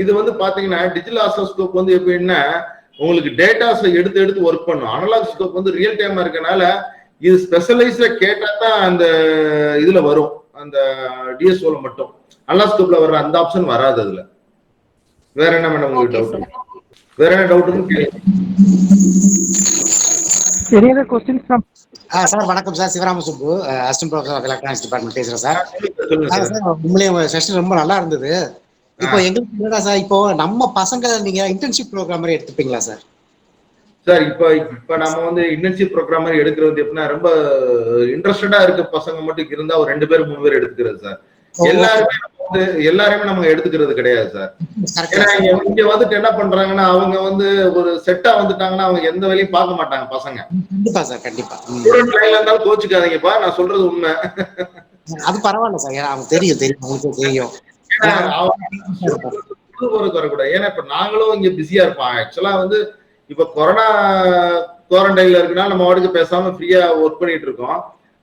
[SPEAKER 2] இது வந்து பாத்தீங்கன்னா டிஜிட்டல் ஆசிலோஸ்கோப் வந்து எப்படின்னா உங்களுக்கு டேட்டாஸ் எடுத்து ஒர்க் பண்ணும். அனலாக் ஸ்கோப் வந்து ரியல் டைமா இருக்கனால இது ஸ்பெஷலைஸ்டா கேட்டா தான் அந்த இதுல வரும். அந்த டிஎஸ்ஓல மட்டும். அனலாக் ஸ்கோப்ல வர்ற அந்த ஆப்ஷன் வராது அதுல. வேற என்ன மேடம் உங்களுக்கு டவுட்? வேற என்ன டவுட் இருக்கு?
[SPEAKER 1] Any other questions from?
[SPEAKER 5] Sir வணக்கம் sir. Sivarama Subbu, assistant professor of electronics department பேசுறேன் சார். உண்மையிலேயே உங்க செஷன் ரொம்ப நல்லா இருந்தது. இப்போ எங்களுக்கு என்னடா சார், இப்போ நம்ம பசங்க நீங்க இன்டர்ன்ஷிப் ப்ரோக்ராம் மாதிரி எடுத்துப்பீங்களா சார்?
[SPEAKER 2] சார் இப்ப நம்ம வந்து இன்டர்ன்ஷிப் ப்ரோக்ராம் எடுக்கிறது எப்படின்னா ரொம்ப இன்ட்ரெஸ்டடா இருக்க பசங்க மட்டும் இருந்தா ஒரு 2 பேர் 3 பேர் எடுத்துக்கிறது சார். எல்லாருமே நம்ம எடுத்துக்கிறது கிடையாது சார். ஏன்னா இங்க வந்துட்டு என்ன பண்றாங்கன்னா அவங்க வந்து ஒரு செட்டா வந்துட்டாங்கன்னா அவங்க எந்த வேலையும் பார்க்க மாட்டாங்க பசங்க.
[SPEAKER 5] கண்டிப்பா சார், கண்டிப்பா.
[SPEAKER 2] ஸ்டூடெண்ட் லைன்ல இருந்தாலும் கோச்சுக்காதீங்கப்பா, நான் சொல்றது உண்மை.
[SPEAKER 5] அது பரவாயில்ல சார், ஏன்னா தெரியும் உங்களுக்கு தெரியும்.
[SPEAKER 2] வரக்கூடாது. ஏன்னா இப்ப நாங்களும் இங்க பிஸியா இருப்போம். ஆக்சுவலா வந்து இப்ப கொரோனா குவாரண்டைன்ல இருக்குன்னா நம்ம வாட்டுக்கு பேசாம ஃப்ரீயா ஒர்க் பண்ணிட்டு இருக்கோம்.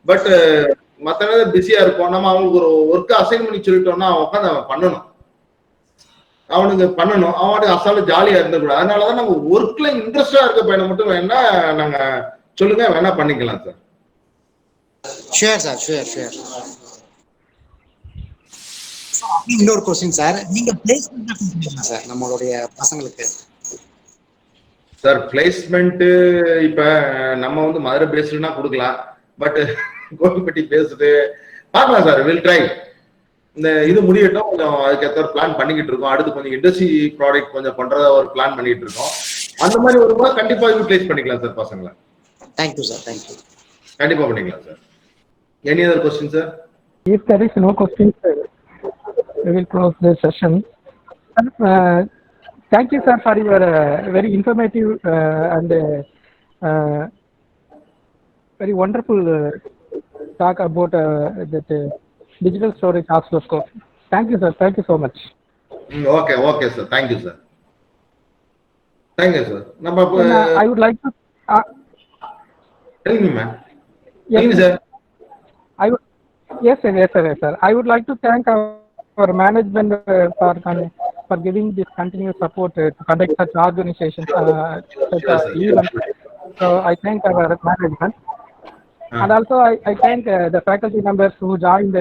[SPEAKER 2] பட் மத்த நேரம் பிஸியா இருப்போம். நம்ம அவங்களுக்கு ஒரு ஒர்க் அசைன் பண்ணி சொல்லிட்டோம்னா அவன் உட்காந்து அவன் பண்ணணும். அவனுக்கு அசால்ட் ஜாலியா இருந்தக்கூடாது. அதனாலதான் நம்ம ஒர்க்ல இன்ட்ரெஸ்டா இருக்க பையனை மட்டும் வேணா நாங்க சொல்லுங்க, வேணா பண்ணிக்கலாம் சார்.
[SPEAKER 5] Sure sir, sure. இன்னொரு क्वेश्चन சார், நீங்க பிளேஸ்மென்ட் கொடுப்பீங்களா சார் நம்மளுடைய பசங்களுக்கு?
[SPEAKER 2] சார் பிளேஸ்மெண்ட் இப்ப நம்ம வந்து மதுரை பேஸ்டுனா கொடுக்கலாம். பட் கோவில்பட்டி பேஸ்டு பார்க்கலாம் சார். Will try. இந்த இது முடியட்டும், கொஞ்சம் அதுக்கேற்ற பிளான் பண்ணிக்கிட்டு இருக்கோம். அடுத்து கொஞ்சம் இண்டஸ்ட்ரி ப்ராடக்ட் கொஞ்சம் பண்றதா ஒரு பிளான் பண்ணிட்டு இருக்கோம். அந்த மாதிரி வரும்போது கண்டிப்பா யூட்டிலைஸ் பண்ணிக்கலாம் சார் பசங்களை.
[SPEAKER 5] Thank you sir, thank you.
[SPEAKER 2] கண்டிப்பா பண்ணிக்கலாம் sir. Any other question sir?
[SPEAKER 1] If there is no questions, we will close the session. Thank you, sir, for your very informative and very wonderful talk about that digital storage oscilloscope. Thank you, sir. Thank you so much.
[SPEAKER 2] Okay, sir. Thank you, sir. Thank you, sir.
[SPEAKER 1] I would like to
[SPEAKER 2] tell me, ma'am.
[SPEAKER 1] Yes,
[SPEAKER 2] tell me, sir.
[SPEAKER 1] Yes, sir. I would like to thank our management for giving this continuous support to conduct such organizations, such events. So I thank our management. And also I thank the faculty members who joined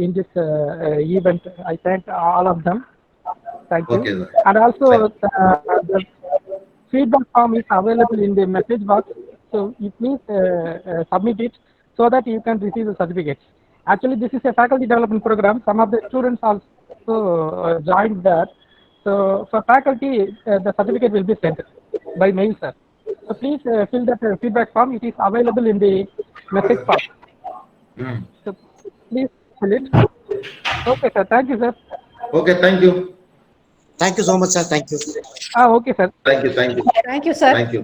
[SPEAKER 1] in this event. I thank all of them. Thank you.
[SPEAKER 2] Okay, sir.
[SPEAKER 1] And also the feedback form is available in the message box. So you please submit it so that you can receive the certificates. Actually, this is a faculty development program. Some of the students also joined that. So for faculty, the certificate will be sent by mail, sir. So please fill that feedback form. It is available in the message box. So please fill it. Okay, sir. Thank you, sir.
[SPEAKER 2] Okay, thank you.
[SPEAKER 5] Thank you so much, sir. Thank you.
[SPEAKER 1] Okay, sir.
[SPEAKER 2] Thank you.
[SPEAKER 4] Thank you, sir.
[SPEAKER 2] Thank you.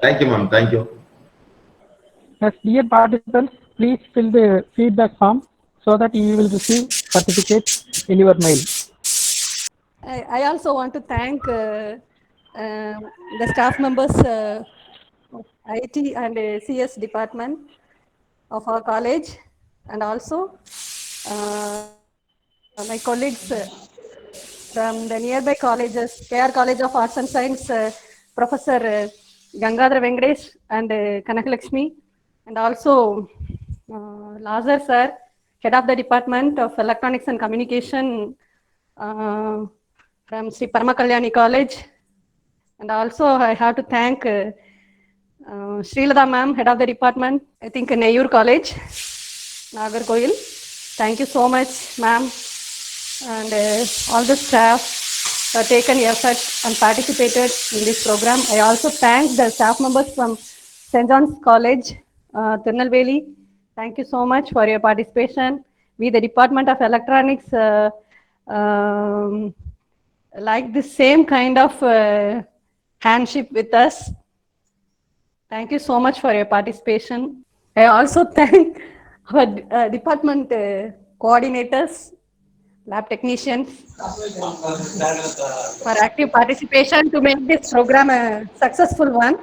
[SPEAKER 2] Thank you, ma'am. Thank you.
[SPEAKER 1] Yes, dear participants, please fill the feedback form so that you will receive certificate in your mail.
[SPEAKER 4] I also want to thank the staff members of IT and CS department of our college, and also my colleagues from the nearby colleges, KR College of Arts and Science, Professor Gangadhar Venkatesh and Kanakalakshmi, and also Lazar sir, head of the Department of Electronics and Communication from Sri Paramakalyan College. And also I have to thank Srilada ma'am, head of the department, I think Neyur College, Nagarkoil. Thank you so much, ma'am, and all the staff have taken effort and participated in this program. I also thank the staff members from St. John's College, Tirunelveli. Thank you so much for your participation. We, the Department of Electronics, like the same kind of handship with us. Thank you so much for your participation. I also thank our department coordinators, lab technicians for active participation to make this program a successful one.